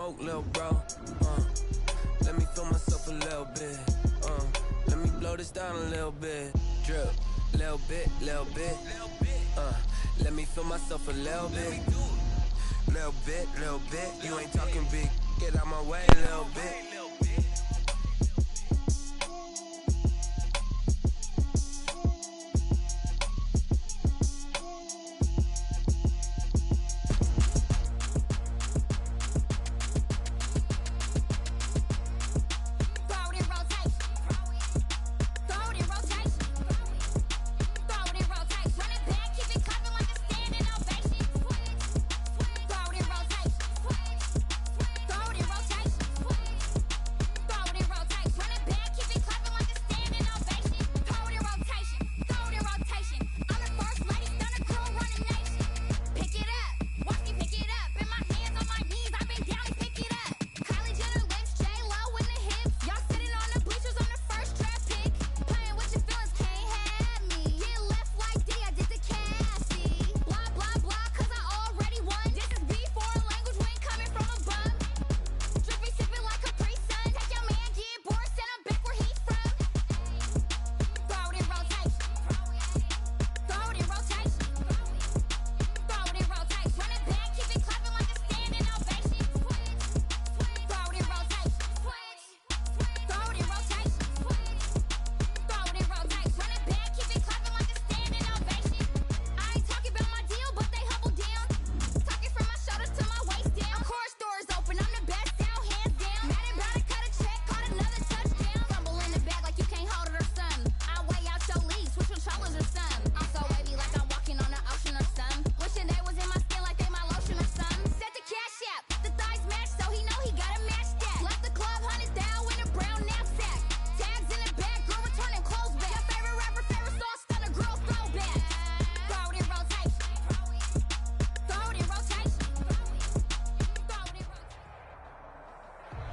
smoke, little bro. Let me feel myself a little bit. Let me blow this down a little bit. Drip, little bit, little bit. Let me feel myself a little bit. Little bit, little bit. You ain't talking big. Get out my way, little bit.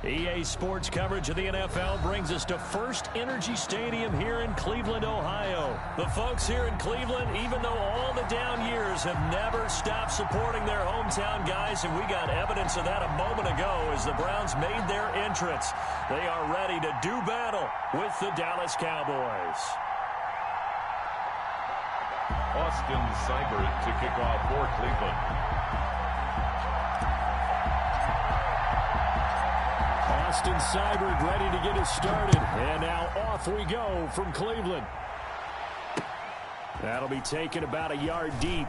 EA Sports coverage of the NFL brings us to First Energy Stadium here in Cleveland, Ohio. The folks here in Cleveland, even though all the down years, have never stopped supporting their hometown guys, and we got evidence of that a moment ago as the Browns made their entrance. They are ready to do battle with the Dallas Cowboys. Austin Seibert to kick off for Cleveland. Austin Seibert ready to get us started. And now off we go from Cleveland. That'll be taken about a yard deep.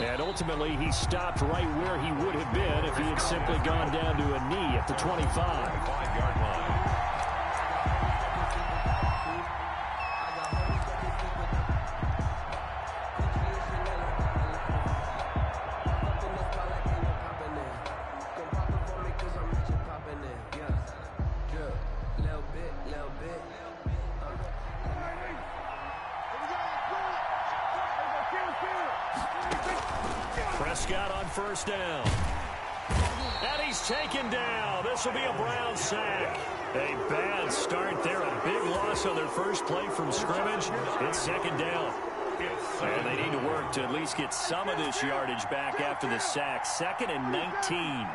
And ultimately, he stopped right where he would have been if he had simply gone down to a knee at the 25. 5-yard line. Prescott on first down. And he's taken down. This will be a Brown sack. A bad start there. A big loss on their first play from scrimmage. It's second down. And they need to work to at least get some of this yardage back after the sack. 2nd and 19.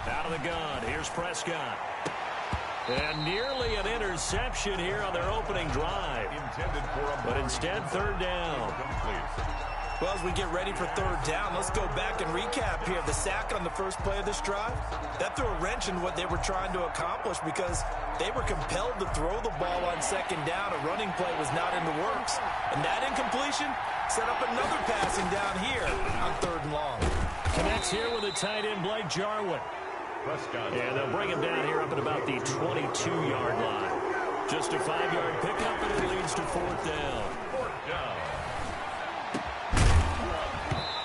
Out of the gun. Here's Prescott. And nearly an interception here on their opening drive. But instead, third down. Well, as we get ready for third down, let's go back and recap here. The sack on the first play of this drive, that threw a wrench in what they were trying to accomplish because they were compelled to throw the ball on second down. A running play was not in the works. And that incompletion set up another passing down here on third and long. Connects here with the tight end, Blake Jarwin. And they'll bring him down here up at about the 22-yard line. Just a 5-yard pickup, and it leads to fourth down.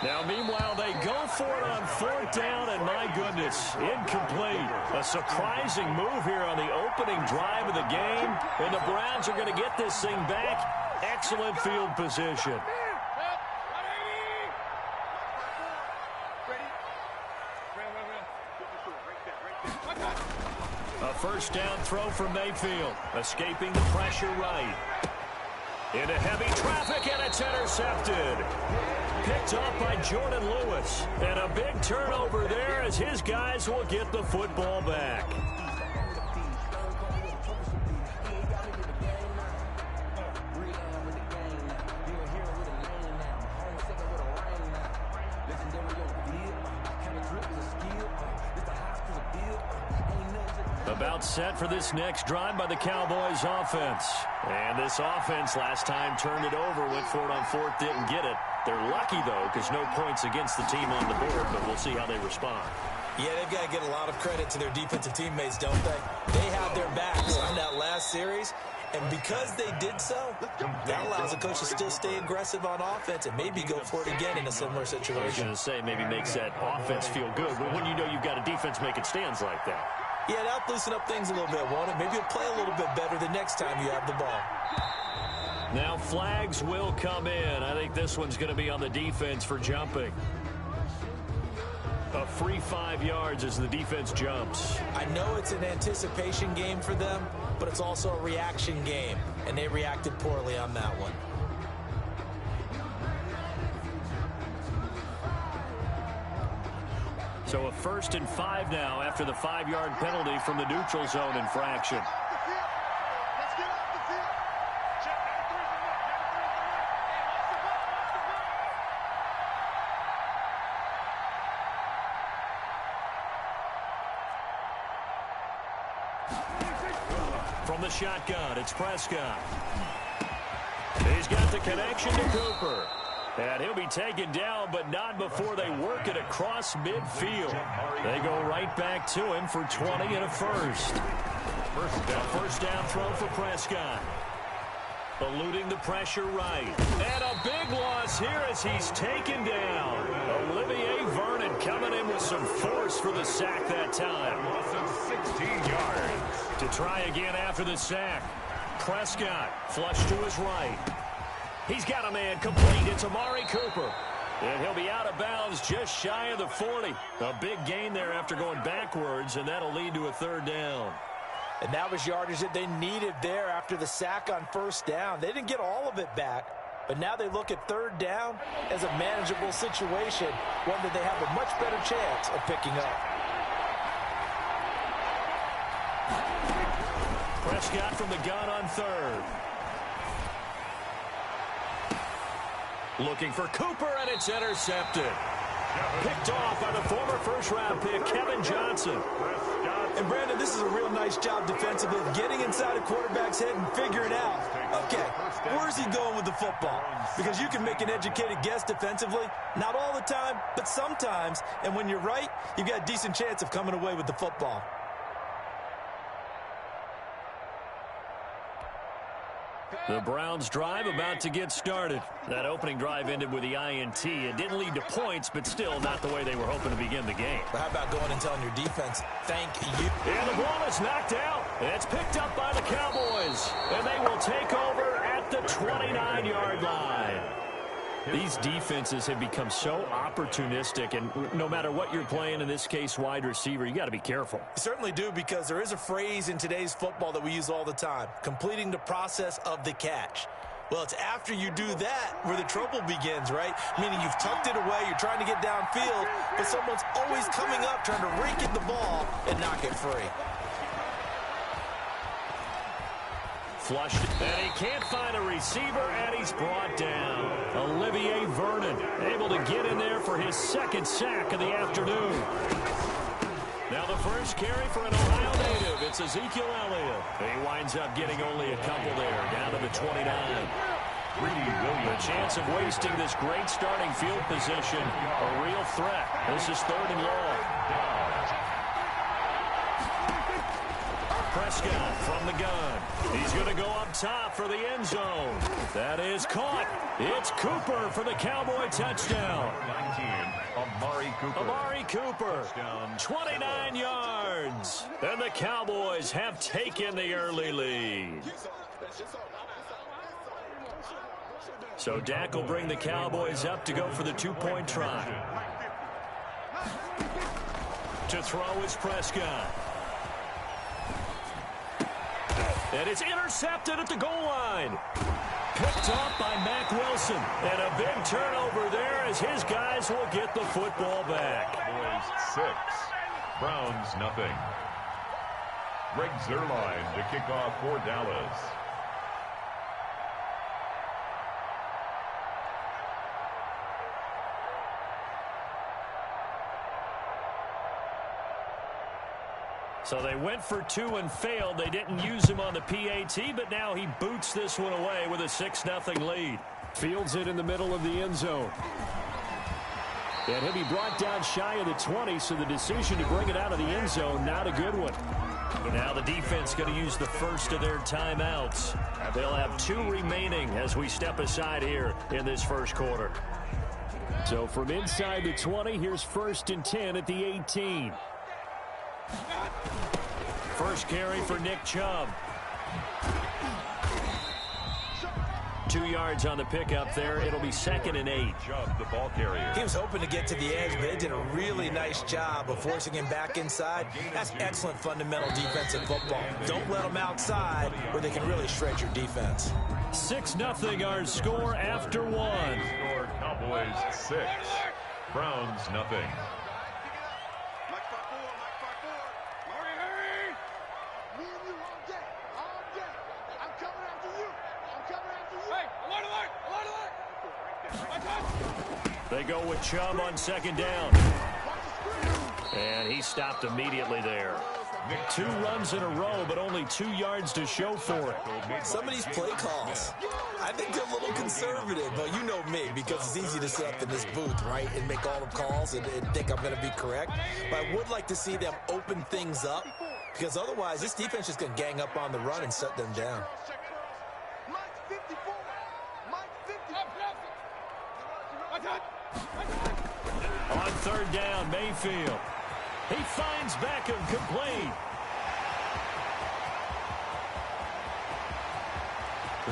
Now, meanwhile, they go for it on fourth down, and my goodness, incomplete. A surprising move here on the opening drive of the game, and the Browns are going to get this thing back. Excellent field position. A First down throw for Mayfield. Escaping the pressure right. Into heavy traffic, and it's intercepted. Picked off by Jordan Lewis. And a big turnover there as his guys will get the football back. About set for this next drive by the Cowboys offense. And this offense last time turned it over, went for it on fourth, didn't get it. They're lucky, though, because no points against the team on the board, but we'll see how they respond. Yeah, they've got to get a lot of credit to their defensive teammates, don't they? They had their backs on that last series, and because they did so, that allows the coach to still stay aggressive on offense and maybe go for it again in a similar situation. I was going to say maybe makes that offense feel good, but when you know you've got a defense making stands like that. Yeah, that'll loosen up things a little bit, won't it? Maybe you'll play a little bit better the next time you have the ball. Now flags will come in. I think this one's going to be on the defense for jumping. A free 5 yards as the defense jumps. I know it's an anticipation game for them, but it's also a reaction game, and they reacted poorly on that one. So a 1st and 5 now after the 5-yard penalty from the neutral zone infraction. From the shotgun, it's Prescott. He's got the connection to Cooper. And he'll be taken down, but not before they work it across midfield. They go right back to him for 20 and a first. First down throw for Prescott. Eluding the pressure right. And a big loss here as he's taken down. Olivier Vernon coming in with some force for the sack that time. Loss of 16 yards. To try again after the sack. Prescott flush to his right. He's got a man complete. It's Amari Cooper. And he'll be out of bounds just shy of the 40. A big gain there after going backwards, and that'll lead to a 3rd down. And that was yardage that they needed there after the sack on 1st down. They didn't get all of it back, but now they look at 3rd down as a manageable situation, one that they have a much better chance of picking up. Prescott from the gun on 3rd. Looking for Cooper, and it's intercepted. Picked off by the former first-round pick, Kevin Johnson. And, Brandon, this is a real nice job defensively of getting inside a quarterback's head and figuring out, okay, where's he going with the football? Because you can make an educated guess defensively. Not all the time, but sometimes. And when you're right, you've got a decent chance of coming away with the football. The Browns drive about to get started. That opening drive ended with the INT. It didn't lead to points, but still not the way they were hoping to begin the game. But how about going and telling your defense, thank you? And the ball is knocked out. It's picked up by the Cowboys. And they will take over at the 29-yard line. These defenses have become so opportunistic, and no matter what you're playing, in this case wide receiver, you got to be careful. You certainly do, because there is a phrase in today's football that we use all the time, completing the process of the catch. Well, it's after you do that where the trouble begins, right? Meaning you've tucked it away, you're trying to get downfield, but someone's always coming up trying to rake in the ball and knock it free. Flushed, and he can't find a receiver, and he's brought down. Olivier Vernon able to get in there for his 2nd sack of the afternoon. Now the first carry for an Ohio native. It's Ezekiel Elliott. He winds up getting only a couple there, down to the 29. The chance of wasting this great starting field position, a real threat. This is 3rd and long. Prescott from the gun. He's going to go up top for the end zone. That is caught. It's Cooper for the Cowboy touchdown. 19, Amari Cooper. Amari Cooper, 29 yards. And the Cowboys have taken the early lead. So Dak will bring the Cowboys up to go for the 2-point try. To throw is Prescott. And it's intercepted at the goal line. Picked off by Mack Wilson. And a big turnover there as his guys will get the football back. Cowboys 6, Browns nothing. Greg Zuerlein to kick off for Dallas. So they went for 2 and failed. They didn't use him on the PAT, but now he boots this one away with a 6-0 lead. Fields it in the middle of the end zone. And he'll be brought down shy of the 20, so the decision to bring it out of the end zone, not a good one. But now the defense going to use the first of their timeouts. They'll have 2 remaining as we step aside here in this first quarter. So from inside the 20, here's 1st and 10 at the 18. First carry for Nick Chubb. 2 yards on the pickup there. It'll be 2nd and 8. Chubb, the ball carrier. He was hoping to get to the edge, but they did a really nice job of forcing him back inside. That's excellent fundamental defensive football. Don't let them outside where they can really shred your defense. 6-0 our score after 1. Score Cowboys 6, Browns nothing. They go with Chubb on 2nd down. And he stopped immediately there. 2 runs in a row, but only 2 yards to show for it. Some of these play calls, I think they're a little conservative, but you know me, because it's easy to sit up in this booth, right, and make all the calls and think I'm going to be correct. But I would like to see them open things up, because otherwise this defense is going to gang up on the run and shut them down. On 3rd down, Mayfield. He finds Beckham complete.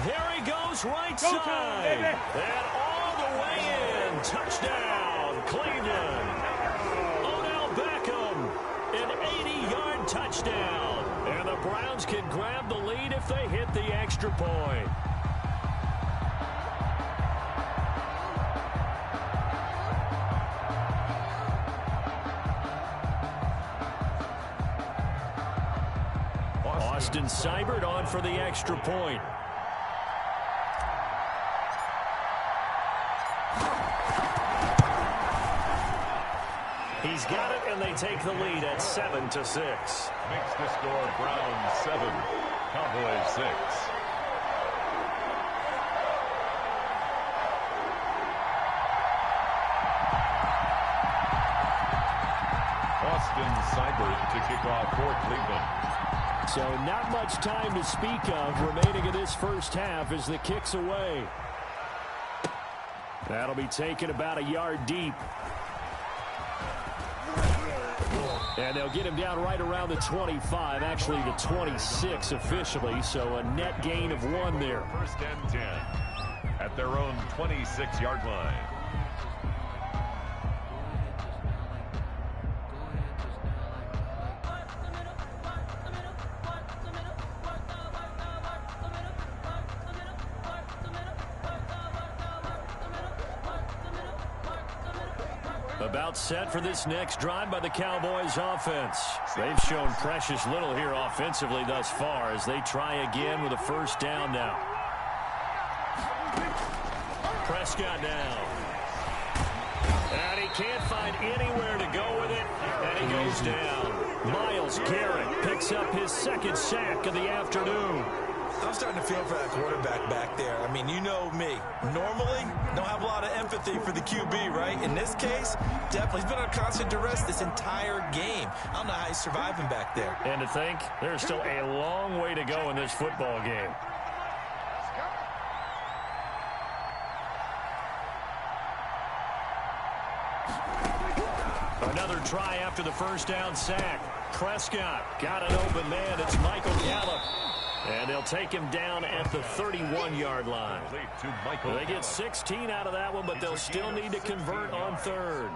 There he goes right side. And all the way in. Touchdown, Cleveland. Odell Beckham, an 80-yard touchdown. And the Browns can grab the lead if they hit the extra point. Austin Seibert on for the extra point. He's got it, and they take the lead at 7-6. Makes the score Browns 7, Cowboys 6. Austin Seibert to kick off for Cleveland. So not much time to speak of remaining in this first half as the kick's away. That'll be taken about a yard deep. And they'll get him down right around the 25, actually the 26 officially, so a net gain of 1 there. 1st and 10 at their own 26-yard line. About set for this next drive by the Cowboys offense. They've shown precious little here offensively thus far as they try again with a 1st down now. Prescott now. And he can't find anywhere to go with it, and he goes down. Myles Garrett picks up his 2nd sack of the afternoon. I'm starting to feel for that quarterback back there. I mean, you know me. Normally, don't have a lot of empathy for the QB, right? In this case, definitely. He's been under constant duress this entire game. I don't know how he's surviving back there. And to think, there's still a long way to go in this football game. Another try after the 1st down sack. Prescott got an open man. It's Michael Gallup. And they'll take him down at the 31-yard line. They get 16 out of that one, but they'll still need to convert on third.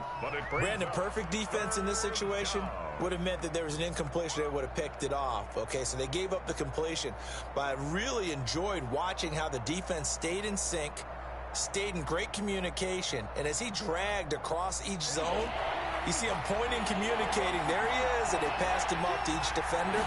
Brandon, perfect defense in this situation would have meant that there was an incompletion. They would have picked it off. Okay, so they gave up the completion. But I really enjoyed watching how the defense stayed in sync, stayed in great communication. And as he dragged across each zone, you see him pointing, communicating. There he is, and they passed him off to each defender.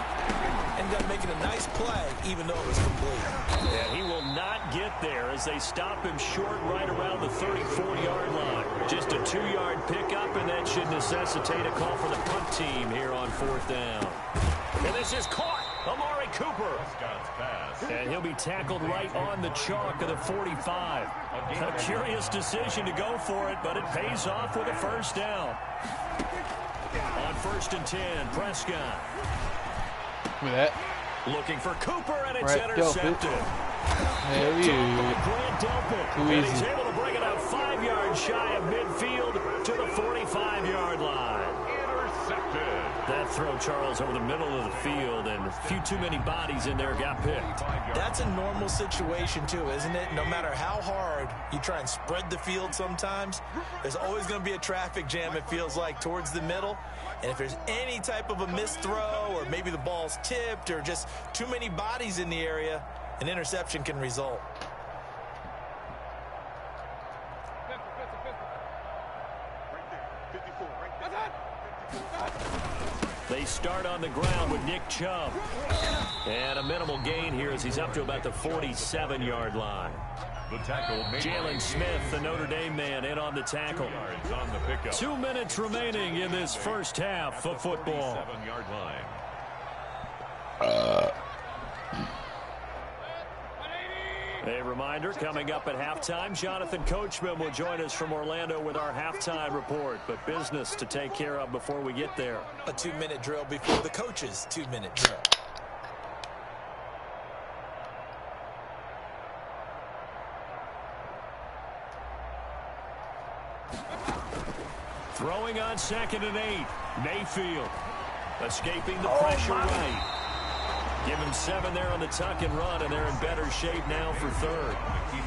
Ended up making a nice play, even though it was complete. And he will not get there as they stop him short right around the 34-yard line. Just a 2-yard pickup, and that should necessitate a call for the punt team here on 4th down. And this is caught. Amari Cooper. And he'll be tackled right on the chalk of the 45. A curious decision to go for it, but it pays off with a first down. On 1st and 10, Prescott. Look at that. Looking for Cooper, and it's Right, intercepted. Hell yeah. Grant Delpit. Too And easy. he's able to bring it out 5 yards shy of midfield to the 45-yard line. Intercepted. That throw, Charles, over the middle of the field, and a few too many bodies in there got picked. That's a normal situation, too, isn't it? No matter how hard you try and spread the field sometimes, there's always going to be a traffic jam, it feels like, towards the middle. And if there's any type of a missed throw, or maybe the ball's tipped, or just too many bodies in the area, an interception can result. They start on the ground with Nick Chubb. And a minimal gain here as he's up to about the 47-yard line. The tackle. Jalen Smith, the Notre Dame man, in on the tackle. 2 yards on the pickup. 2 minutes remaining in this first half of football. 7-yard line. A reminder, coming up at halftime, Jonathan Coachman will join us from Orlando with our halftime report. But business to take care of before we get there. A 2-minute drill before the coach's 2-minute drill. Throwing on 2nd and 8. Mayfield escaping the pressure right. Give him 7 there on the tuck and run, and they're in better shape now for third.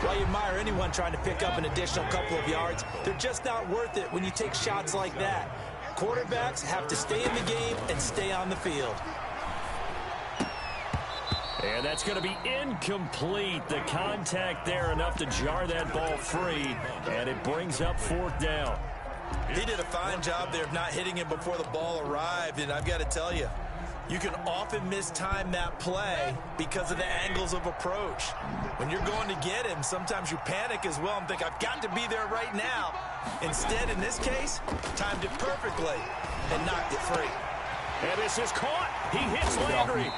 Well, you admire anyone trying to pick up an additional couple of yards. They're just not worth it when you take shots like that. Quarterbacks have to stay in the game and stay on the field. And that's going to be incomplete. The contact there enough to jar that ball free, and it brings up 4th down. He did a fine job there of not hitting him before the ball arrived, and I've got to tell you, you can often mistime that play because of the angles of approach. When you're going to get him, sometimes you panic as well and think, I've got to be there right now. Instead, in this case, timed it perfectly and knocked it free. And this is caught. He hits Landry.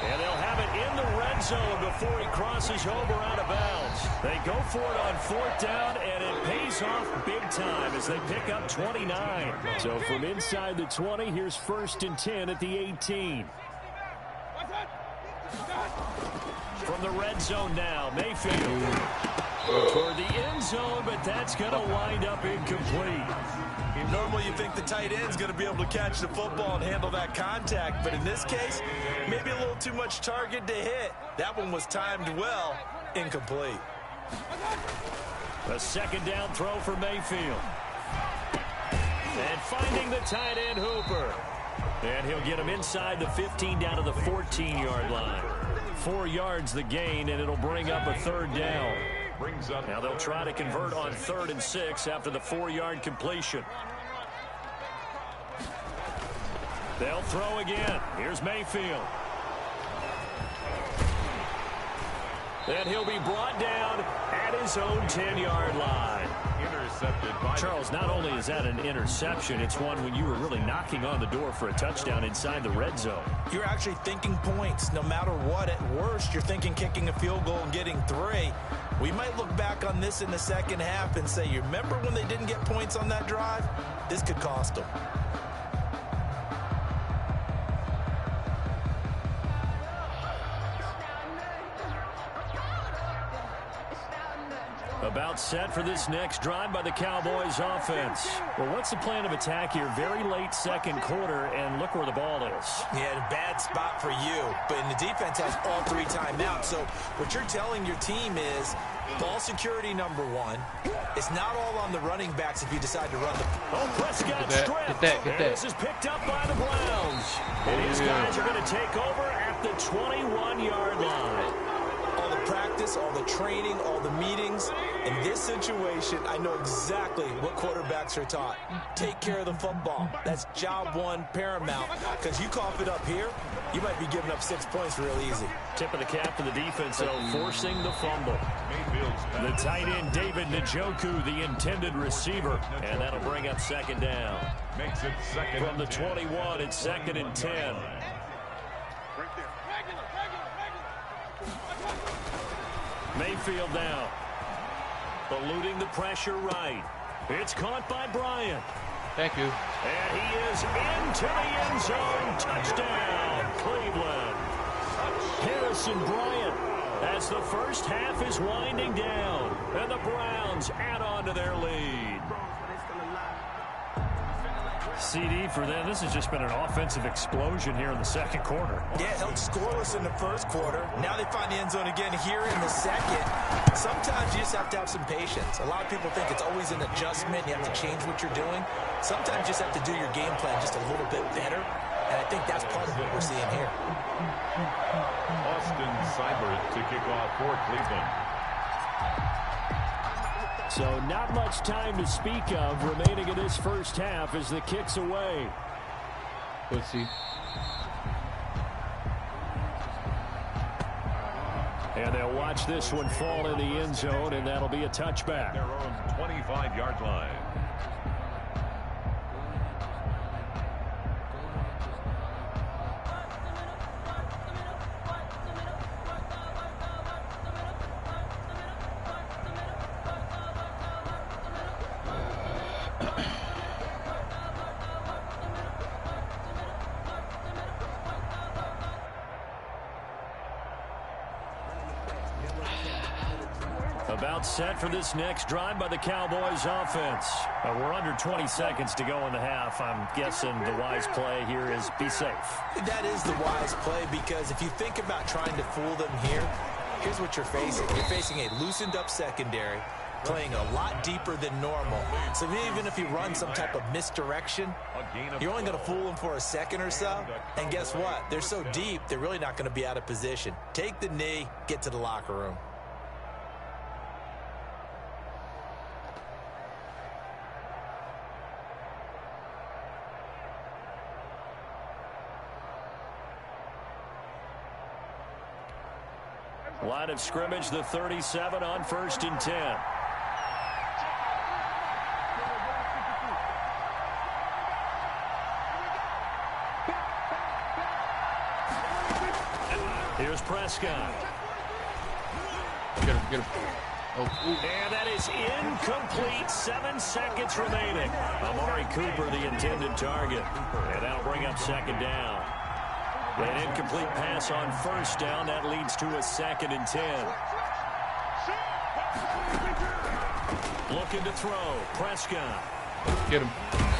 And they'll have it in the red zone before he crosses over out of bounds. They go for it on 4th down, and it pays off big time as they pick up 29. So from inside the 20, here's 1st and 10 at the 18. From the red zone now, Mayfield toward the end zone, but that's going to wind up incomplete. Normally you think the tight end's going to be able to catch the football and handle that contact, but in this case, maybe a little too much target to hit. That one was timed well, incomplete. A 2nd down throw for Mayfield. And finding the tight end, Hooper. And he'll get him inside the 15 down to the 14-yard line. 4 yards the gain, and it'll bring up a 3rd down. Now they'll try to convert on 3rd and 6 after the 4-yard completion. They'll throw again. Here's Mayfield. And he'll be brought down at his own 10-yard line. Intercepted by Charles, not only is that an interception, it's one when you were really knocking on the door for a touchdown inside the red zone. You're actually thinking points. No matter what, at worst, you're thinking kicking a field goal and getting 3. We might look back on this in the second half and say, you remember when they didn't get points on that drive? This could cost them. About set for this next drive by the Cowboys offense. Well, what's the plan of attack here? Very late second quarter, and look where the ball is. Yeah, a bad spot for you. But the defense has all 3 timeouts. So what you're telling your team is ball security number 1. It's not all on the running backs if you decide to run the... Oh, Prescott stripped. Get that. This is picked up by the Browns. And these guys are going to take over at the 21-yard line. All the practice, all the training, all the meetings. In this situation, I know exactly what quarterbacks are taught. Take care of the football. That's job 1 paramount. Because you cough it up here, you might be giving up 6 points real easy. Tip of the cap to the defense, though, forcing the fumble. The tight end, David Njoku, the intended receiver. And that'll bring up second down. Makes it second. From the 21, it's second and 10. Mayfield now. Eluding the pressure right. It's caught by Bryant. Thank you. And he is into the end zone. Touchdown, Cleveland. Harrison Bryant, as the first half is winding down. And the Browns add on to their lead. CD for them. This has just been an offensive explosion here in the second quarter. Yeah, held scoreless in the first quarter. Now they find the end zone again here in the second. Sometimes you just have to have some patience. A lot of people think it's always an adjustment. You have to change what you're doing. Sometimes you just have to do your game plan just a little bit better. And I think that's part of what we're seeing here. Austin Seibert to kick off for Cleveland. So not much time to speak of remaining in this first half as the kick's away. Let's see. And they'll watch this one fall in the end zone, and that'll be a touchback. Their own 25-yard line. About set for this next drive by the Cowboys offense. We're under 20 seconds to go in the half. I'm guessing the wise play here is be safe. That is the wise play, because if you think about trying to fool them here, here's what you're facing. You're facing a loosened up secondary, playing a lot deeper than normal. So even if you run some type of misdirection, you're only going to fool them for a second or so. And guess what? They're so deep, they're really not going to be out of position. Take the knee, get to the locker room. Line of scrimmage, the 37 on 1st and 10. Here's Prescott. Get him. Oh, and that is incomplete. 7 seconds remaining. Amari Cooper, the intended target. And that'll bring up second down. An incomplete pass on 1st down. That leads to a 2nd and 10. Looking to throw. Prescott. Get him.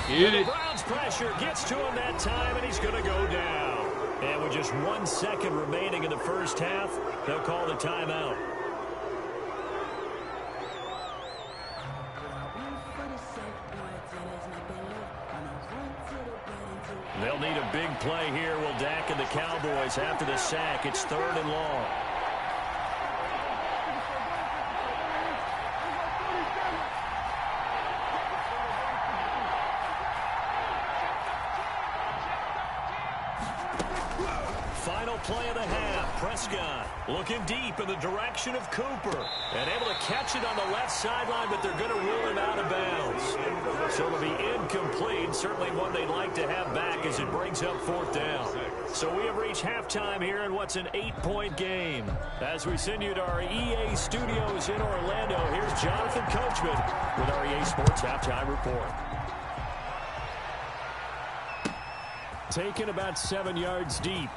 Get it. The Browns pressure gets to him that time, and he's going to go down. And with just 1 second remaining in the first half, they'll call the timeout. They'll need a big play here. Will Dak and the Cowboys after the sack. It's 3rd and long. Final play of the half. Prescott looking deep in the direction of Cooper and able to catch it on the left sideline, but they're going to rule him out of bounds. So it'll be incomplete. Certainly one they'd like to have back as it brings up 4th down. So we have reached halftime here in what's an 8-point game. As we send you to our EA studios in Orlando, here's Jonathan Coachman with our EA Sports Halftime Report. Taken about 7 yards deep.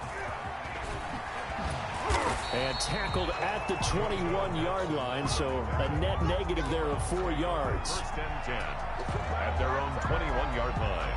And tackled at the 21-yard line, so a net negative there of 4 yards. First and 10 at their own 21-yard line.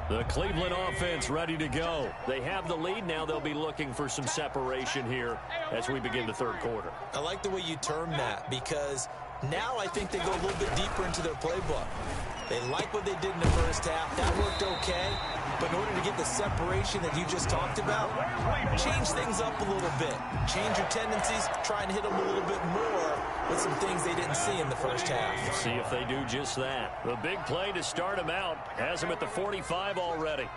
The Cleveland offense ready to go. They have the lead. Now they'll be looking for some separation here as we begin the third quarter. I like the way you term that, because now I think they go a little bit deeper into their playbook. They like what they did in the first half. That worked okay. But in order to get the separation that you just talked about, change things up a little bit. Change your tendencies. Try and hit them a little bit more with some things they didn't see in the first half. See if they do just that. The big play to start him out has him at the 45 already.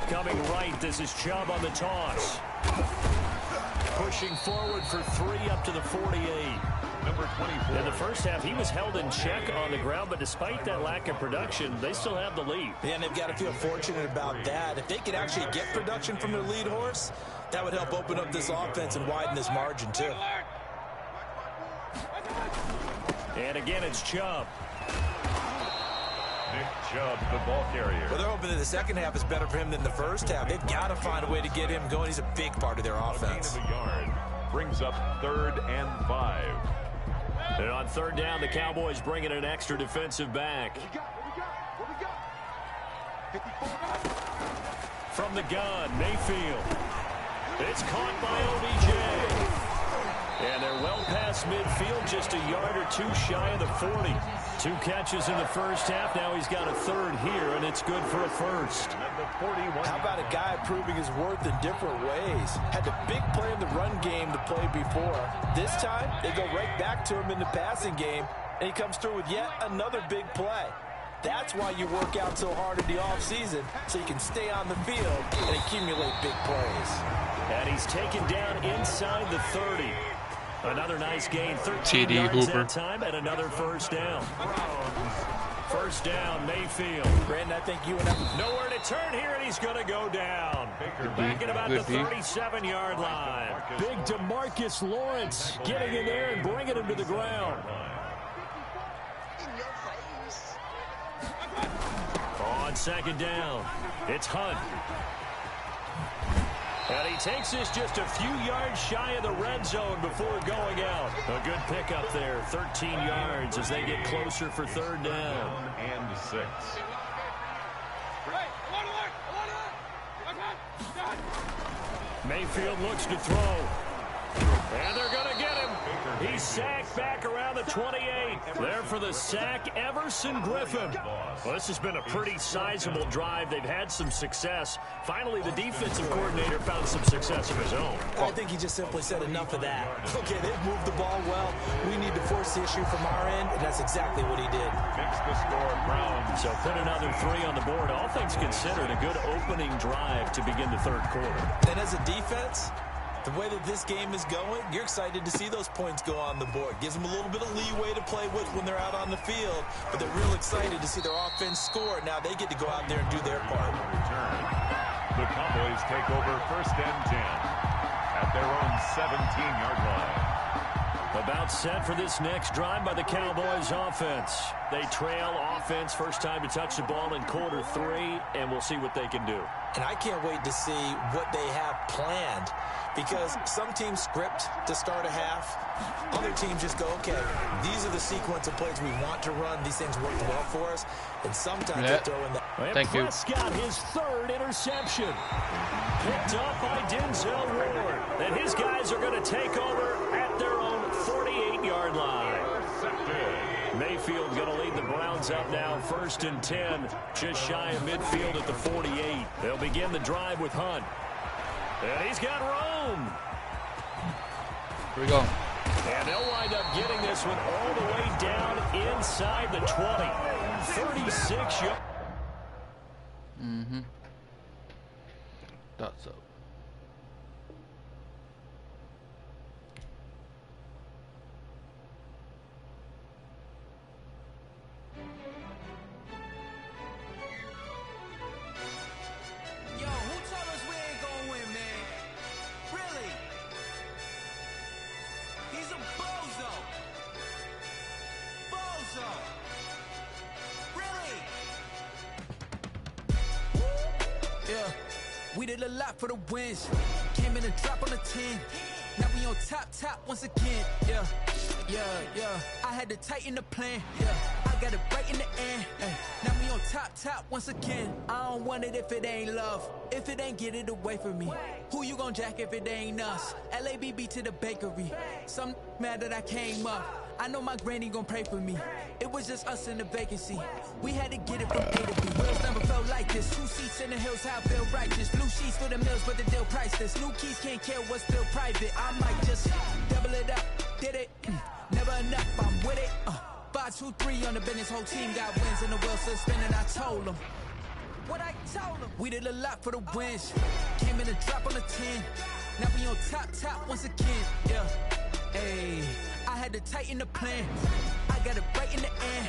Coming right, this is Chubb on the toss. Pushing forward for 3 up to the 48. Number 24. In the first half, he was held in check on the ground, but despite that lack of production, they still have the lead. Yeah, and they've got to feel fortunate about that. If they could actually get production from their lead horse, that would help open up this offense and widen this margin, too. And again, it's Chubb. Nick Chubb, the ball carrier. Well, they're hoping that the second half is better for him than the first half. They've got to find a way to get him going. He's a big part of their offense. A gain of a yard brings up 3rd and 5. And on 3rd down, the Cowboys bring in an extra defensive back. From the gun, Mayfield. It's caught by OBJ. And they're well past midfield, just a yard or 2 shy of the 40. 2 catches in the first half. Now he's got a 3rd here, and it's good for a first. How about a guy proving his worth in different ways? Had the big play in the run game to play before. This time, they go right back to him in the passing game, and he comes through with yet another big play. That's why you work out so hard in the offseason, so you can stay on the field and accumulate big plays. And he's taken down inside the 30. Another nice gain, 13 T.D. yards Hooper. that time, and another first down. First down, Mayfield. Brandon, I think you and I... Nowhere to turn here, and he's going to go down. Back at about the Good 37-yard line. Big DeMarcus Lawrence getting in there and bringing him to the ground. On 2nd down, it's Hunt. And he takes this just a few yards shy of the red zone before going out. A good pickup there, 13 yards as they get closer for 3rd down. And 6. Mayfield looks to throw. And they're going to get him. He's sacked back around the 28. There for the sack, Everson Griffin. Well, this has been a pretty sizable drive. They've had some success. Finally, the defensive coordinator found some success of his own. I think he just simply said enough of that. Okay, they've moved the ball well. We need to force the issue from our end, and that's exactly what he did. Fix the score, Browns. So put another 3 on the board. All things considered, a good opening drive to begin the 3rd quarter. And as a defense, the way that this game is going, you're excited to see those points go on the board. Gives them a little bit of leeway to play with when they're out on the field, but they're real excited to see their offense score. Now they get to go out there and do their part. Return. The Cowboys take over 1st and 10 at their own 17-yard line. About set for this next drive by the Cowboys offense. They trail offense, first time to touch the ball in quarter 3, and we'll see what they can do. And I can't wait to see what they have planned, because some teams script to start a half. Other teams just go, okay, these are the sequence of plays we want to run. These things worked well for us. And sometimes they throw in that. And Thank you. Prescott, his 3rd interception. Picked up by Denzel Ward. And his guys are going to take over at their own 48-yard line. Mayfield going to lead the Browns up now, 1st and 10, just shy of midfield at the 48. They'll begin the drive with Hunt. And he's got room. Here we go. And they'll wind up getting this one all the way down inside the 20. 36 yards. Thought so. Yo, who told us we ain't gonna win, man? Really? We did a lot for the wins. Came in and drop on the 10. Now we on top once again. Yeah. I had to tighten the plan. Yeah. I got it right in the end. Ay. Now we on top once again. I don't want it if it ain't love. If it ain't, get it away from me. Who you gon' jack if it ain't us? LABB to the bakery. Some mad that I came up. I know my granny gon' pray for me. It was just us in the vacancy. We had to get it from A to B. Wheels never felt like this. 2 seats in the hills, how I feel righteous. Blue sheets for the mills, but the deal priceless. New keys can't care what's still private. I might just double it up. Did it? Never enough, I'm with it. 5, 2, 3 on the business. Whole team got wins and the wheels still spinning. I told them. What I told them. We did a lot for the wins. Came in and drop on the 10. Now we on top once again. Yeah. Ayy. I had to tighten the plan. I got it right in the end.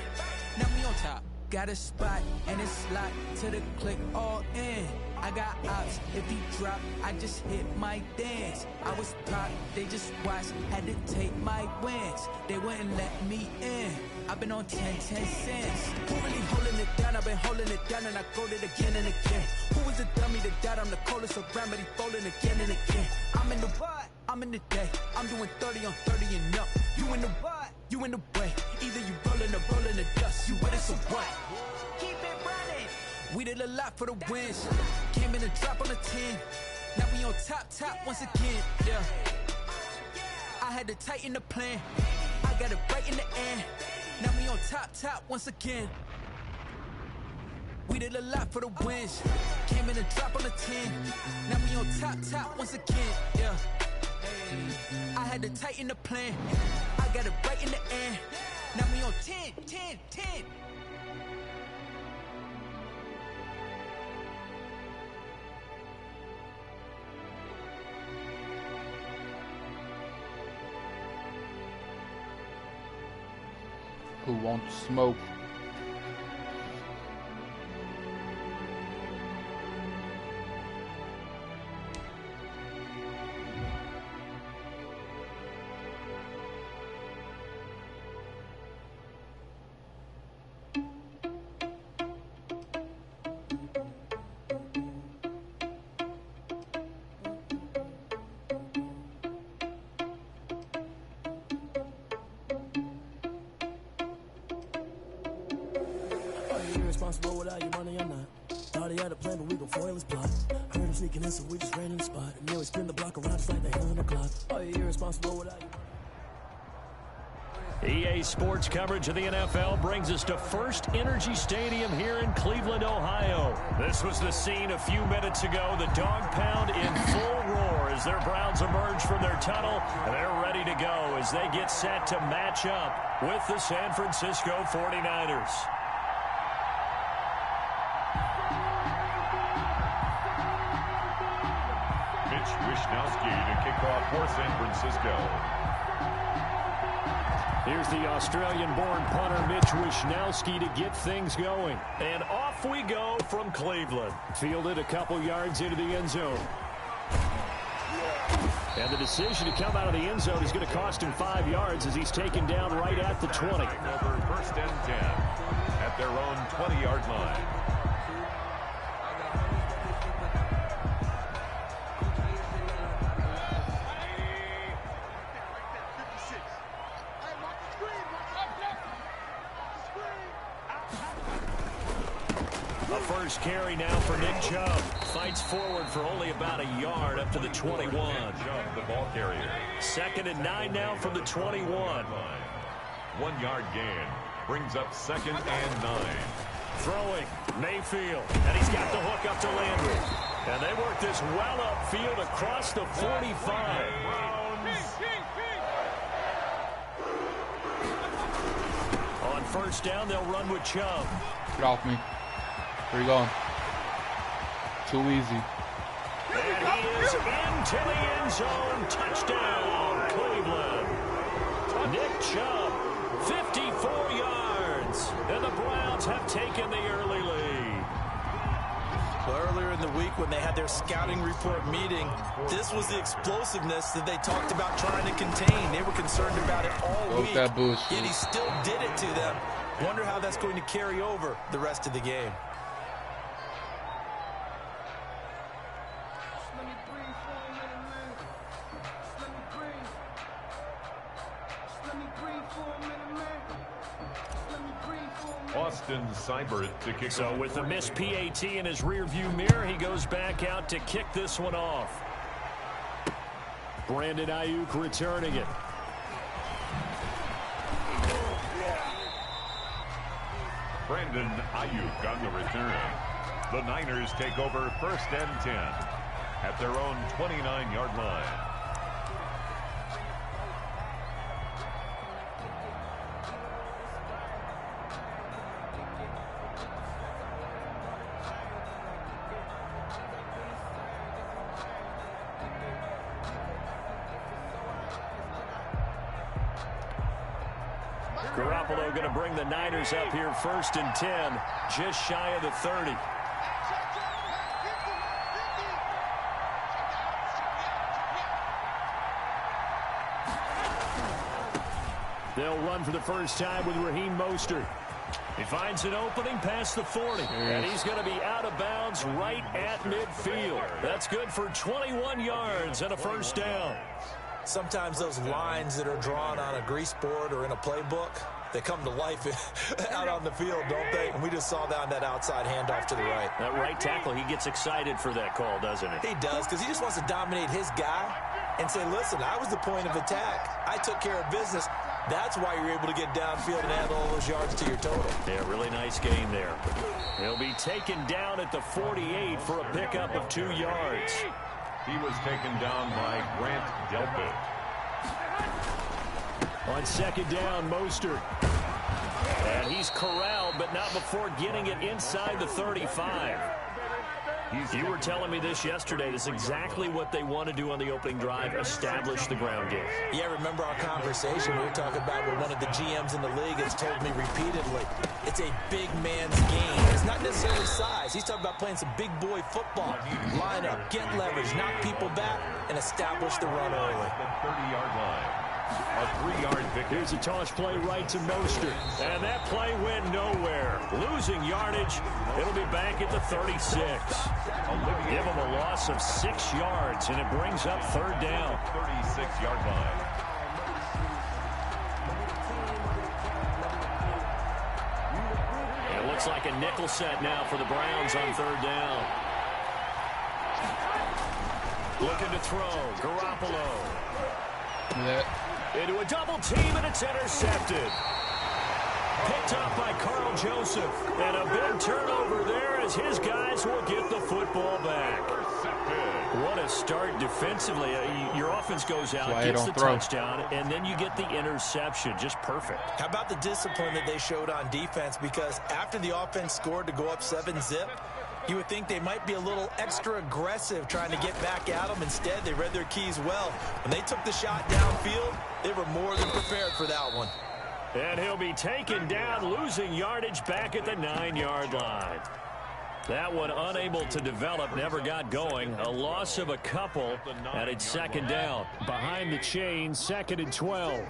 Now we on top. Got a spot and it's slot to the click all in. I got ops, if he drop, I just hit my dance. I was taught, they just watched, had to take my wins. They wouldn't let me in. I've been on 10 cents. Who really holding it down? I've been holding it down and I go it again and again. Who was the dummy that died? I'm the coldest around, but he folding again and again. I'm in the what? I'm in the day. I'm doing 30 on 30 and up. You in the what? You in the way. Either you rolling or rolling the dust. You with it, so what? Keep it running. We did a lot for the wins. Came in and drop on the 10. Now we on top once again. Yeah. I had to tighten the plan. I got it right in the end. Now we on top once again. We did a lot for the wins. Came in and drop on the 10. Now we on top once again. Yeah. I had to tighten the plan. I got it right in the end. Now we on 10. Who wants smoke? Irresponsible without your money or not. Thought he had a plan, but we gon' foil his plot. Heard him sneaking in, so we just ran in the spot. And then we spin the block around just like the hell on the clock. Are you irresponsible without your EA Sports coverage of the NFL brings us to First Energy Stadium here in Cleveland, Ohio. This was the scene a few minutes ago. The dog pound in full roar as their Browns emerge from their tunnel. And they're ready to go as they get set to match up with the San Francisco 49ers. Mitch Wishnowsky to kick off for San Francisco. Here's the Australian-born punter Mitch Wishnowsky to get things going. And off we go from Cleveland. Fielded a couple yards into the end zone. And the decision to come out of the end zone is going to cost him 5 yards as he's taken down right at the 20. Over first and 10 at their own 20-yard line. First carry now for Nick Chubb. Fights forward for only about a yard up to the 21. Chubb, the ball carrier. 2nd and 9 now from the 21. 1 yard gain brings up 2nd and 9. Throwing Mayfield, and he's got the hook up to Landry. And they work this well upfield across the 45. On first down, they'll run with Chubb. Get off me. Where you going? Too easy. And he is into the end zone. Touchdown, Cleveland. Nick Chubb, 54 yards. And the Browns have taken the early lead. Well, earlier in the week when they had their scouting report meeting, this was the explosiveness that they talked about trying to contain. They were concerned about it all week, that boost. yet he still did it to them. Wonder how that's going to carry over the rest of the game. Austin Seibert to kick So off. with the missed PAT in his rearview mirror, he goes back out to kick this one off. Brandon Ayuk returning it. Brandon Ayuk on the return. The Niners take over 1st and 10 at their own 29-yard line. Garoppolo going to bring the Niners up here 1st and 10, just shy of the 30. They'll run for the first time with Raheem Mostert. He finds an opening past the 40, and he's going to be out of bounds right at midfield. That's good for 21 yards and a first down. Sometimes those lines that are drawn on a grease board or in a playbook, they come to life out on the field, don't they? And we just saw that on that outside handoff to the right. That right tackle, he gets excited for that call, doesn't he? He does, because he just wants to dominate his guy and say, listen, I was the point of attack. I took care of business. That's why you're able to get downfield and add all those yards to your total. Yeah, really nice gain there. He'll be taken down at the 48 for a pickup of 2 yards. He was taken down by Grant Delpit. On 2nd down, Mostert. And he's corralled, but not before getting it inside the 35. You were telling me this yesterday. This is exactly what they want to do on the opening drive, establish the ground game. Yeah, remember our conversation? We were talking about what one of the GMs in the league has told me repeatedly. It's a big man's game. It's not necessarily size. He's talking about playing some big boy football. Line up, get leverage, knock people back, and establish the run early. The 30-yard line. A 3-yard victory. Here's a toss play right to Mostert. And that play went nowhere. Losing yardage. It'll be back at the 36. Give him a loss of 6 yards, and it brings up 3rd down. 36-yard line. It looks like a nickel set now for the Browns on 3rd down. Looking to throw. Garoppolo. Into a double team, and it's intercepted. Picked up by Carl Joseph. And a big turnover there as his guys will get the football back. What a start defensively. Your offense goes out, gets the touchdown, and then you get the interception. Just perfect. How about the discipline that they showed on defense? Because after the offense scored to go up 7-zip, you would think they might be a little extra aggressive trying to get back at them. Instead, they read their keys well. When they took the shot downfield, they were more than prepared for that one. And he'll be taken down, losing yardage back at the 9-yard line. That one unable to develop, never got going. A loss of a couple, and it's 2nd down. Behind the chain, 2nd and 12.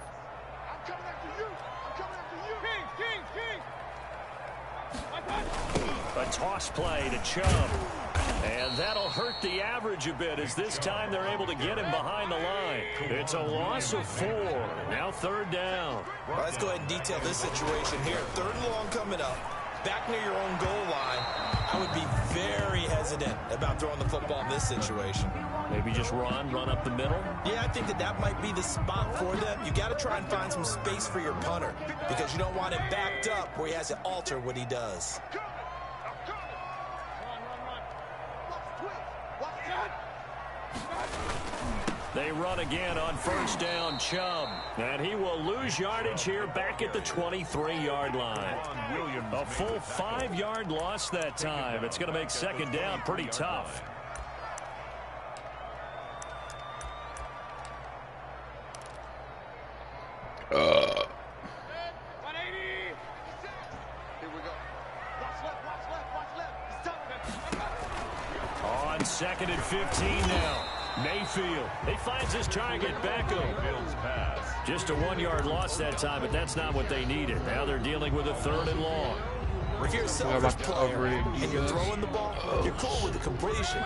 A toss play to Chubb. And that'll hurt the average a bit as this time they're able to get him behind the line. It's a loss of 4. Now 3rd down. Well, let's go ahead and detail this situation here. 3rd and long coming up. Back near your own goal line. I would be very hesitant about throwing the football in this situation. Maybe just run up the middle? Yeah, I think that might be the spot for them. You got to try and find some space for your punter because you don't want him backed up where he has to alter what he does. They run again on 1st down, Chubb. And he will lose yardage here back at the 23-yard line. A full 5-yard loss that time. It's going to make 2nd down pretty tough. On 2nd and 15 now. Mayfield. He finds his target, Beckham. Just a 1-yard loss that time, but that's not what they needed. Now they're dealing with a 3rd and long. If you're a selfish player and you're throwing the ball, you're cool with the completion.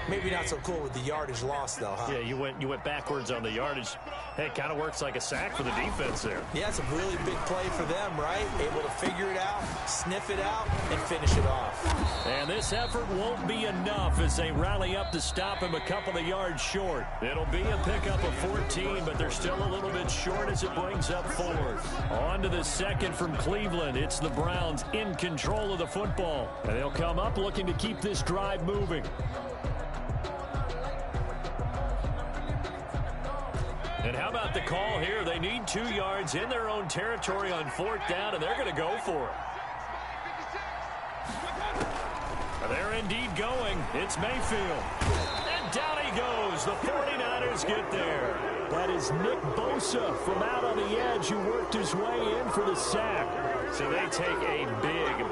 Maybe not so cool with the yardage loss, though, huh? Yeah, you went backwards on the yardage. Hey, it kind of works like a sack for the defense there. Yeah, it's a really big play for them, right? Able to figure it out, sniff it out, and finish it off. And this effort won't be enough as they rally up to stop him a couple of yards short. It'll be a pickup of 14, but they're still a little bit short as it brings up 4th. On to the second from Cleveland. It's the Browns in control of the football. And they'll come up looking to keep this drive moving. And how about the call here? They need 2 yards in their own territory on 4th down, and they're going to go for it. They're indeed going. It's Mayfield. And down he goes. The 49ers get there. That is Nick Bosa from out on the edge who worked his way in for the sack. So they take a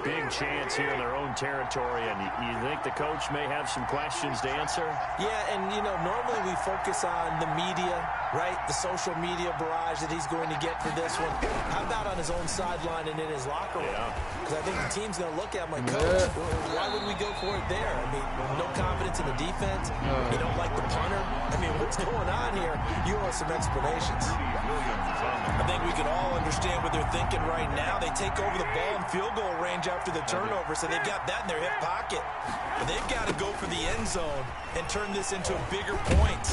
big chance here in their own territory. And you think the coach may have some questions to answer? Yeah, and, normally we focus on the media, right? The social media barrage that he's going to get for this one. How about on his own sideline and in his locker room? Because I think the team's going to look at him like, Coach, why would we go for it there? I mean, no confidence in the defense. You don't like the punter. I mean, what's going on here? You owe us some explanations. I think we can all understand what they're thinking right now. They take over the ball in field goal range after the turnover, so they've got that in their hip pocket. But they've got to go for the end zone and turn this into a bigger point.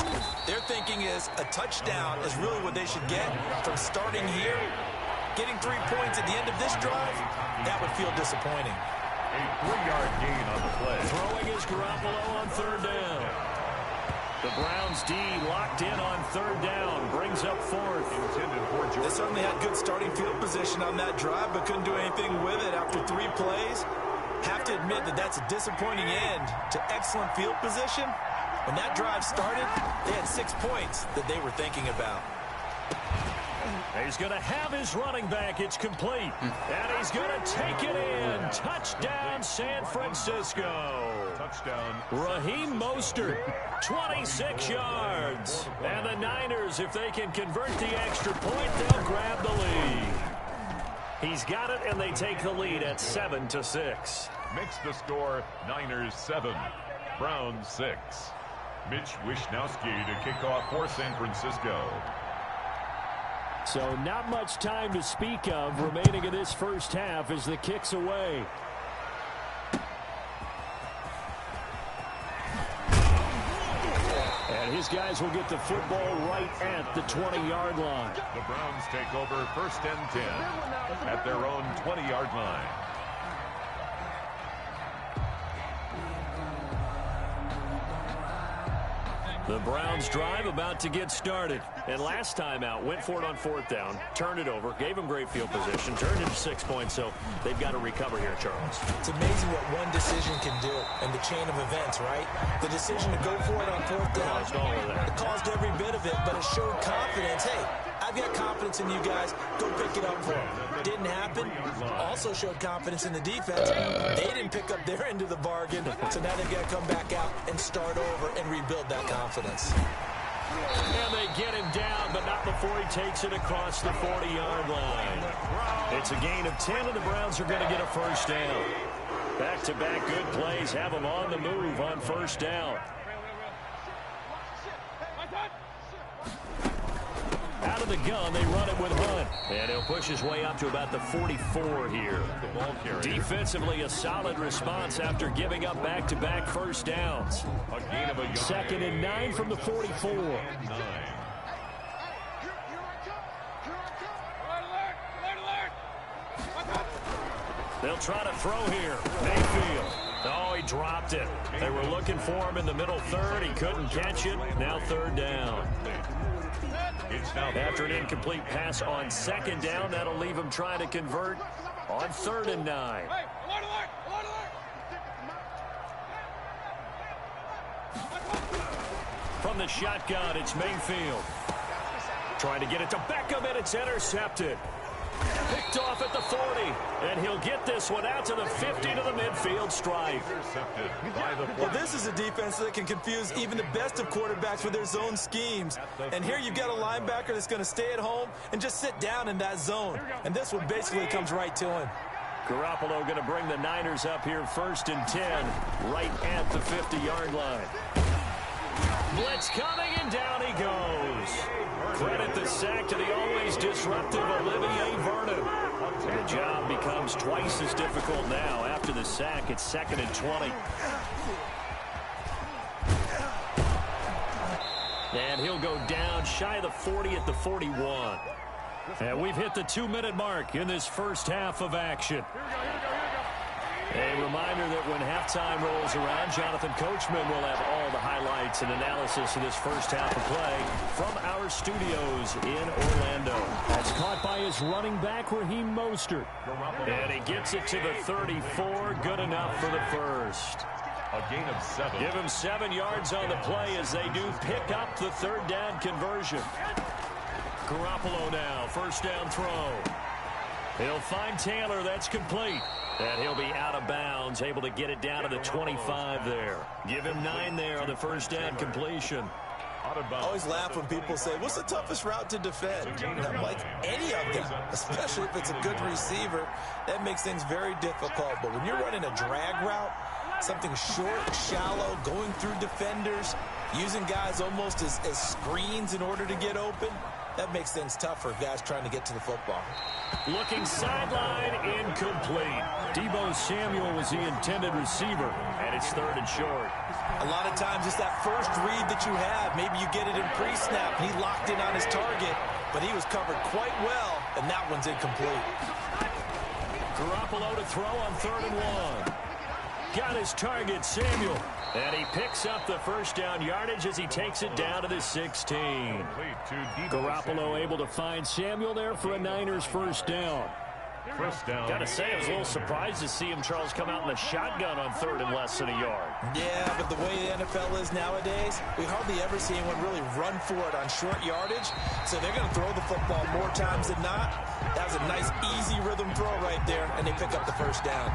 Their thinking is a touchdown is really what they should get from starting here. Getting 3 points at the end of this drive, that would feel disappointing. A 3-yard gain on the play. Throwing is Garoppolo on 3rd down. The Browns D locked in on 3rd down. Brings up 4th. Intended for Jordan. They certainly had good starting field position on that drive, but couldn't do anything with it after 3 plays. Have to admit that that's a disappointing end to excellent field position. When that drive started, they had 6 points that they were thinking about. He's going to have his running back. It's complete. And he's going to take it in. Touchdown, San Francisco. Touchdown. Raheem Mostert, 26 yards. And the Niners, if they can convert the extra point, they'll grab the lead. He's got it, and they take the lead at 7-6. Makes the score Niners 7, Browns 6. Mitch Wishnowsky to kick off for San Francisco. So not much time to speak of remaining in this first half as the kick's away. And his guys will get the football right at the 20-yard line. The Browns take over 1st and 10 at their own 20-yard line. The Browns drive about to get started. And last time out, went for it on 4th down, turned it over, gave them great field position, turned into 6 points, so they've got to recover here, Charles. It's amazing what one decision can do in the chain of events, right? The decision to go for it on 4th down, Caused all of that. it caused every bit of it, but it showed confidence. Hey, I've got confidence in you guys. Go pick it up for them. Didn't happen. Also showed confidence in the defense. They didn't pick up their end of the bargain, so now they've got to come back out and start over and rebuild that confidence. And they get him down, but not before he takes it across the 40-yard line. It's a gain of 10, and the Browns are going to get a 1st down. Back-to-back good plays have them on the move on 1st down. Out of the gun, they run it with Hunt. And he'll push his way up to about the 44 here. The ball carrier. Defensively, a solid response after giving up back-to-back 1st downs. A gain of a yard. 2nd and 9 from the 44. 9. They'll try to throw here. Mayfield. Oh, he dropped it. They were looking for him in the middle 3rd. He couldn't catch it. Now 3rd down. It's now After an incomplete pass on 2nd down, that'll leave him trying to convert on 3rd and 9. From the shotgun, it's Mayfield. Trying to get it to Beckham, and it's intercepted. Picked off at the 40, and he'll get this one out to the 50 to the midfield stripe. intercepted by the Well, this is a defense that can confuse even the best of quarterbacks with their zone schemes. And here you've got a linebacker that's going to stay at home and just sit down in that zone. And this one basically comes right to him. Garoppolo going to bring the Niners up here 1st and 10, right at the 50-yard line. Blitz coming, and down he goes. Credit the sack to the always disruptive Olivier Vernon. The job becomes twice as difficult now. After the sack, it's 2nd and 20. And he'll go down shy of the 40 at the 41. And we've hit the 2-minute mark in this first half of action. A reminder that when halftime rolls around, Jonathan Coachman will have all the highlights and analysis of this first half of play from our studios in Orlando. That's caught by his running back, Raheem Mostert. And he gets it to the 34. Good enough for the first. A gain of 7. Give him 7 yards on the play as they do pick up the 3rd down conversion. Garoppolo now, first down throw. He'll find Taylor. That's complete. And he'll be out of bounds, able to get it down to the 25 there. Give him 9 there on the first down completion. I always laugh when people say, what's the toughest route to defend? And I'm like, any of them, especially if it's a good receiver. That makes things very difficult. But when you're running a drag route, something short, shallow, going through defenders, using guys almost as screens in order to get open, that makes things tough for guys trying to get to the football. Looking sideline, incomplete. Deebo Samuel was the intended receiver, and it's 3rd and short. A lot of times it's that first read that you have. Maybe you get it in pre-snap, and he locked in on his target, but he was covered quite well, and that one's incomplete. Garoppolo to throw on 3rd and 1. Got his target, Samuel. And he picks up the first down yardage as he takes it down to the 16. Garoppolo able to find Samuel there for a Niners first down. Gotta say, I was a little surprised to see him, Charles, come out in the shotgun on 3rd and less than a yard. Yeah, but the way the NFL is nowadays, we hardly ever see anyone really run for it on short yardage. So they're going to throw the football more times than not. That was a nice, easy rhythm throw right there, and they pick up the first down.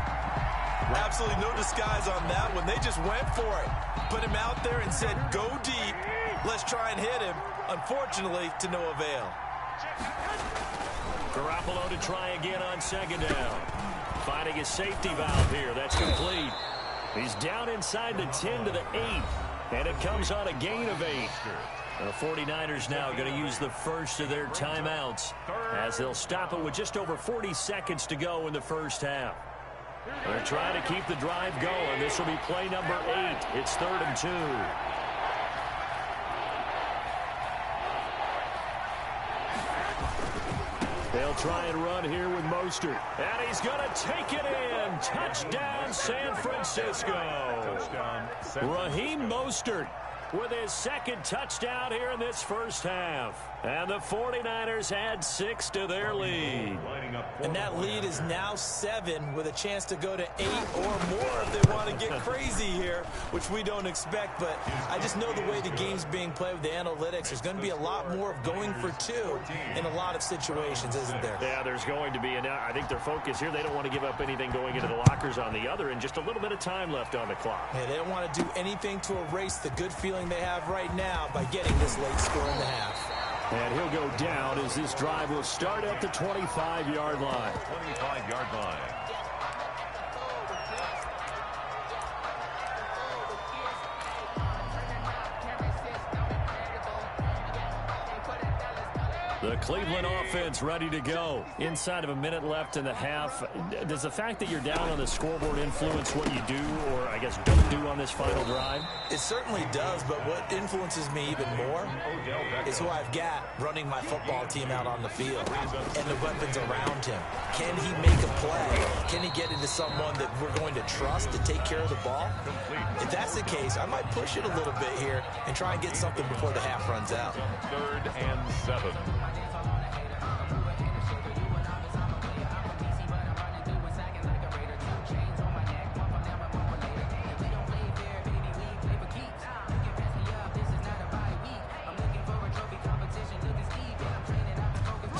Absolutely no disguise on that one. They just went for it. Put him out there and said, go deep. Let's try and hit him. Unfortunately, to no avail. Garoppolo to try again on 2nd down. Finding a safety valve here. That's complete. He's down inside the 10 to the 8. And it comes on a gain of 8. The 49ers now going to use the first of their timeouts as they'll stop it with just over 40 seconds to go in the first half. They're trying to keep the drive going. This will be play number 8. It's 3rd and 2. They'll try and run here with Mostert. And he's going to take it in. Touchdown, San Francisco. Raheem Mostert with his 2nd touchdown here in this first half. And the 49ers add 6 to their lead. And that lead is now 7 with a chance to go to 8 or more if they want to get crazy here, which we don't expect. But I just know the way the game's being played with the analytics, there's going to be a lot more of going for 2 in a lot of situations, isn't there? Yeah, there's going to be. And I think their focus here, they don't want to give up anything going into the lockers on the other, and just a little bit of time left on the clock. Yeah, they don't want to do anything to erase the good feeling they have right now by getting this late score in the half. And he'll go down as this drive will start at the 25-yard line. 25-yard line. The Cleveland offense ready to go. Inside of a minute left in the half. Does the fact that you're down on the scoreboard influence what you do, or I guess don't do on this final drive? It certainly does, but what influences me even more is who I've got running my football team out on the field and the weapons around him. Can he make a play? Can he get into someone that we're going to trust to take care of the ball? If that's the case, I might push it a little bit here and try and get something before the half runs out. 3rd and 7.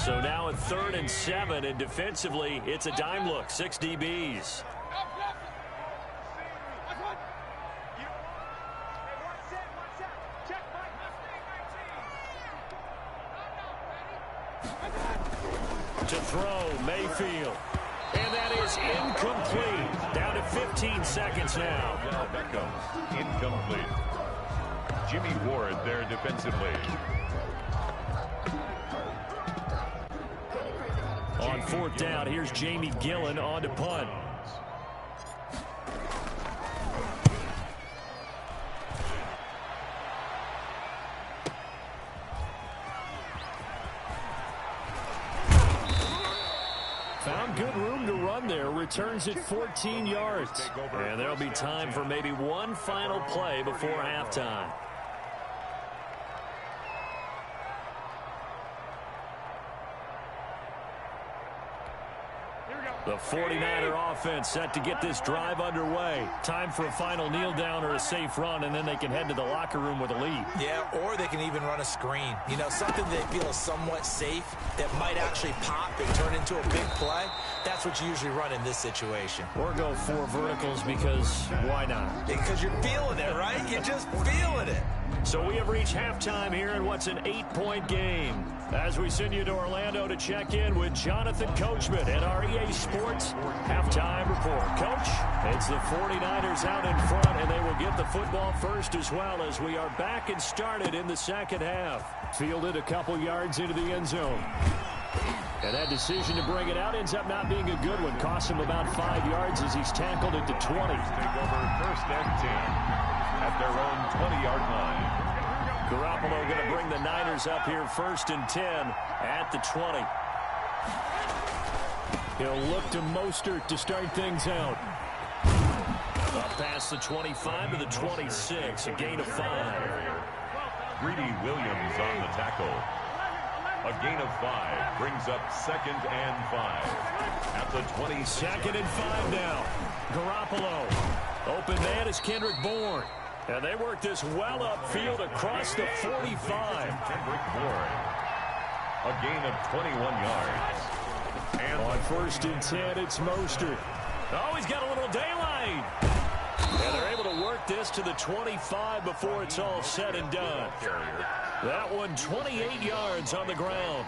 So now at 3rd and 7, and defensively, it's a dime look. 6 DBs. To throw, Mayfield. And that is incomplete. Down to 15 seconds now. Beckham, incomplete. Jimmy Ward there defensively. On fourth down, here's Jamie Gillen on to punt. Found good room to run there. Returns it 14 yards. And there'll be time for maybe one final play before halftime. The 49er offense set to get this drive underway. Time for a final kneel down or a safe run, and then they can head to the locker room with a lead. Yeah, or they can even run a screen. You know, something they feel is somewhat safe that might actually pop and turn into a big play. That's what you usually run in this situation. Or go 4 verticals because why not? Because you're feeling it, right? You're just feeling it. So we have reached halftime here in what's an 8-point game. As we send you to Orlando to check in with Jonathan Coachman and our EA Sports halftime report. Coach, it's the 49ers out in front, and they will get the football first as well as we are back and started in the second half. Fielded a couple yards into the end zone. And that decision to bring it out ends up not being a good one. Costs him about 5 yards as he's tackled at the 20. Take over first and 10 at their own 20-yard line. Garoppolo going to bring the Niners up here first and 10 at the 20. He'll look to Mostert to start things out. Up past the 25 to the 26, a gain of 5. Greedy Williams on the tackle. A gain of 5 brings up second and 5 at the 20. Second and 5 now. Garoppolo. Open man is Kendrick Bourne. And they work this well upfield across the 45. Kendrick Bourne. A gain of 21 yards. And on first and 10, it's Mostert. Oh, he's got a little daylight. And they're able to work this to the 25 before it's all said and done. That one 28 yards on the ground.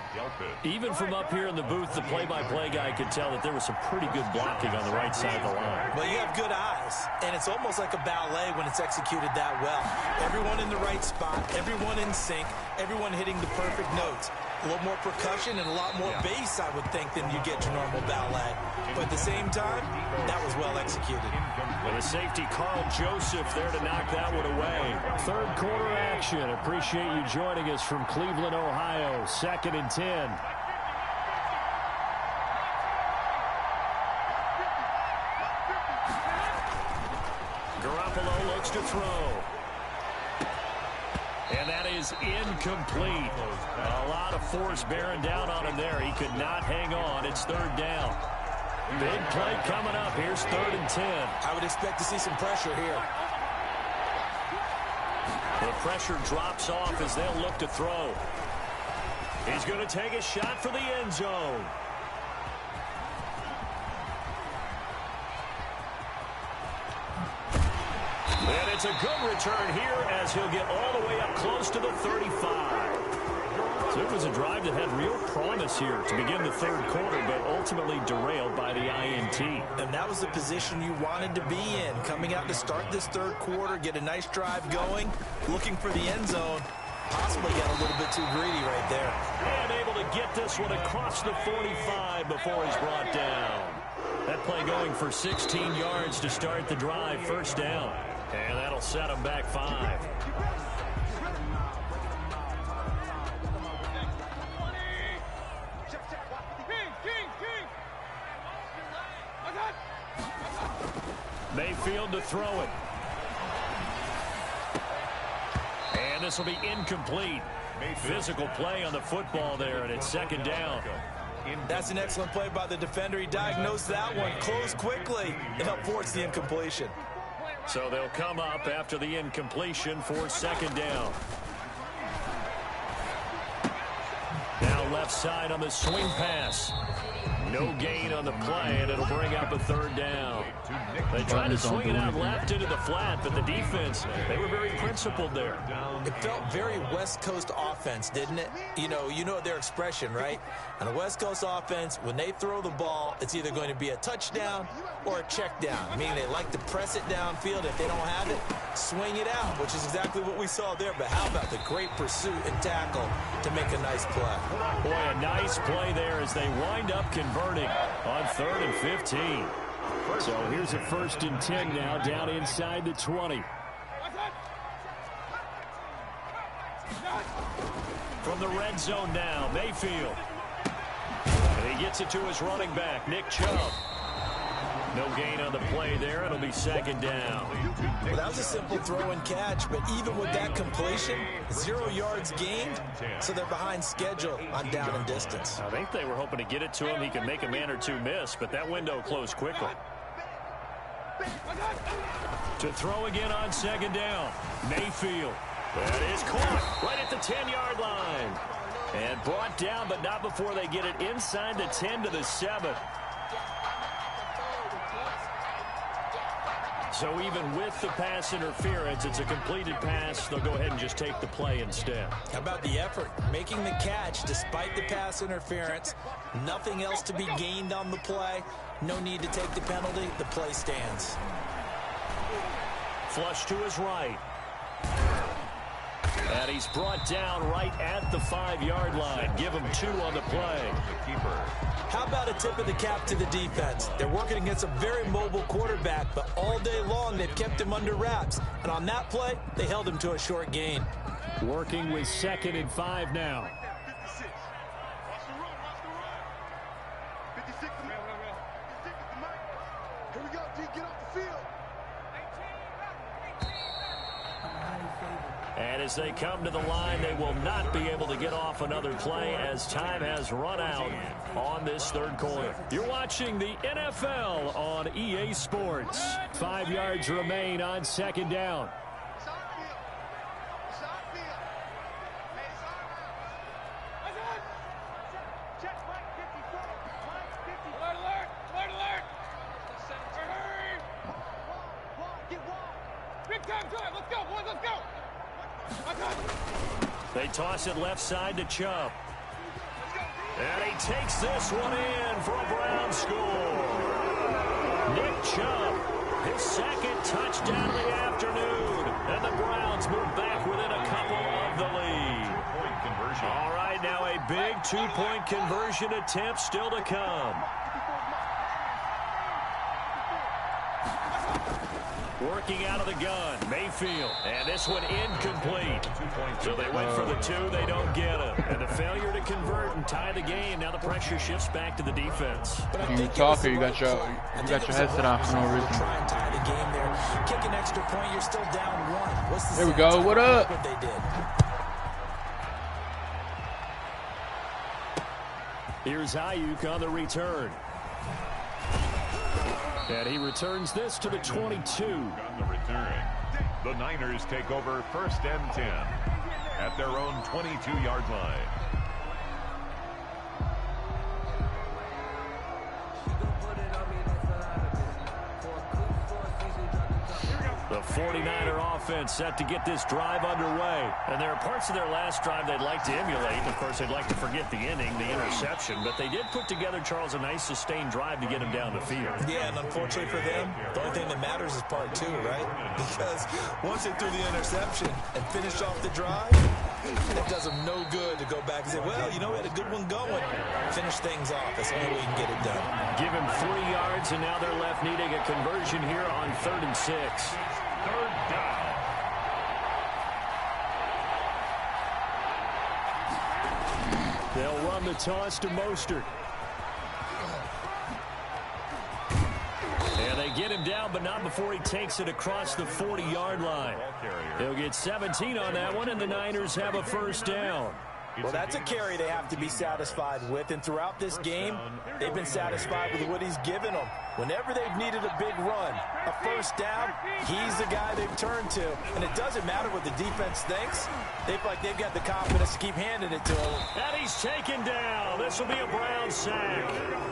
Even from up here in the booth, the play-by-play guy could tell that there was some pretty good blocking on the right side of the line. Well, you have good eyes, and it's almost like a ballet when it's executed that well. Everyone in the right spot, everyone in sync, everyone hitting the perfect notes. A little more percussion and a lot more bass, I would think, than you get to normal ballet. But at the same time, that was well executed. And the safety, Carl Joseph, there to knock that one away. Third quarter action. Appreciate you joining us from Cleveland, Ohio. Second and 10. Garoppolo looks to throw. And that is incomplete. A lot of force bearing down on him there. He could not hang on. It's third down. Big play coming up. Here's third and 10. I would expect to see some pressure here. The pressure drops off as they'll look to throw. He's going to take a shot for the end zone. And it's a good return here as he'll get all the way up close to the 35. So it was a drive that had real promise here to begin the third quarter, but ultimately derailed by the INT. And that was the position you wanted to be in. Coming out to start this third quarter, get a nice drive going, looking for the end zone. Possibly got a little bit too greedy right there. And able to get this one across the 45 before he's brought down. That play going for 16 yards to start the drive, first down. And that'll set him back 5. Mayfield to throw it. And this will be incomplete. Physical play on the football there, and it's second down. That's an excellent play by the defender. He diagnosed that one, closed quickly, and helped force the incompletion. So they'll come up after the incompletion for second down. Now left side on the swing pass. No gain on the play, and it'll bring up a third down. They tried to swing it out left into the flat, but the defense, they were very principled there. It felt very West Coast offense, didn't it? You know their expression, right? On a West Coast offense, when they throw the ball, it's either going to be a touchdown or a check down, meaning they like to press it downfield. If they don't have it, swing it out, which is exactly what we saw there. But how about the great pursuit and tackle to make a nice play? Boy, a nice play there as they wind up converting on 3rd and 15. So here's a 1st and 10 now, down inside the 20. From the red zone now, Mayfield. And he gets it to his running back, Nick Chubb. No gain on the play there. It'll be 2nd down. Well, that was a simple throw and catch, but even with that completion, 0 yards gained, so they're behind schedule on down and distance. I think they were hoping to get it to him. He could make a man or two miss, but that window closed quickly. To throw again on 2nd down, Mayfield. That is caught right at the 10-yard line. And brought down, but not before they get it inside the 10 to the 7. So even with the pass interference, it's a completed pass. They'll go ahead and just take the play instead. How about the effort? Making the catch despite the pass interference. Nothing else to be gained on the play. No need to take the penalty. The play stands. Flush to his right. And he's brought down right at the 5-yard line. Give him 2 on the play. How about a tip of the cap to the defense? They're working against a very mobile quarterback, but all day long they've kept him under wraps. And on that play, they held him to a short gain. Working with 2nd and 5 now. Here we go, D, get off the field. And as they come to the line, they will not be able to get off another play as time has run out on this 3rd quarter. You're watching the NFL on EA Sports. 5 yards remain on 2nd down. They toss it left side to Chubb. And he takes this one in for a Brown score. Nick Chubb, his 2nd touchdown of the afternoon. And the Browns move back within a couple of the lead. All right, now a big 2-point conversion attempt still to come. Working out of the gun, Mayfield. And this one incomplete. So they went for the 2, they don't get it. And the failure to convert and tie the game. Now the pressure shifts back to the defense. You talk or you got your headset on for no reason. Try and tie the game there. Kick an extra point, you're still down 1. What's the There we go. What up? What they did. Here's Ayuk on the return. And he returns this to the 22. On the return, the Niners take over 1st and 10 at their own 22-yard line. The 49er offense set to get this drive underway. And there are parts of their last drive they'd like to emulate. Of course, they'd like to forget the inning, the interception. But they did put together, Charles, a nice sustained drive to get him down the field. Yeah, and unfortunately for them, the only thing that matters is part 2, right? Because once they threw the interception and finished off the drive, it does them no good to go back and say, well, you know, we had a good one going. Finish things off. That's the only way you can get it done. Give him 3 yards, and now they're left needing a conversion here on 3rd and 6. 3rd down. They'll run the toss to Mostert. And they get him down, but not before he takes it across the 40-yard line. He'll get 17 on that one, and the Niners have a 1st down. Well, that's a carry they have to be satisfied with, and throughout this game, they've been satisfied with what he's given them. Whenever they've needed a big run, a first down, he's the guy they've turned to. And it doesn't matter what the defense thinks. They feel like they've got the confidence to keep handing it to him. And he's taken down. This will be a Brown sack.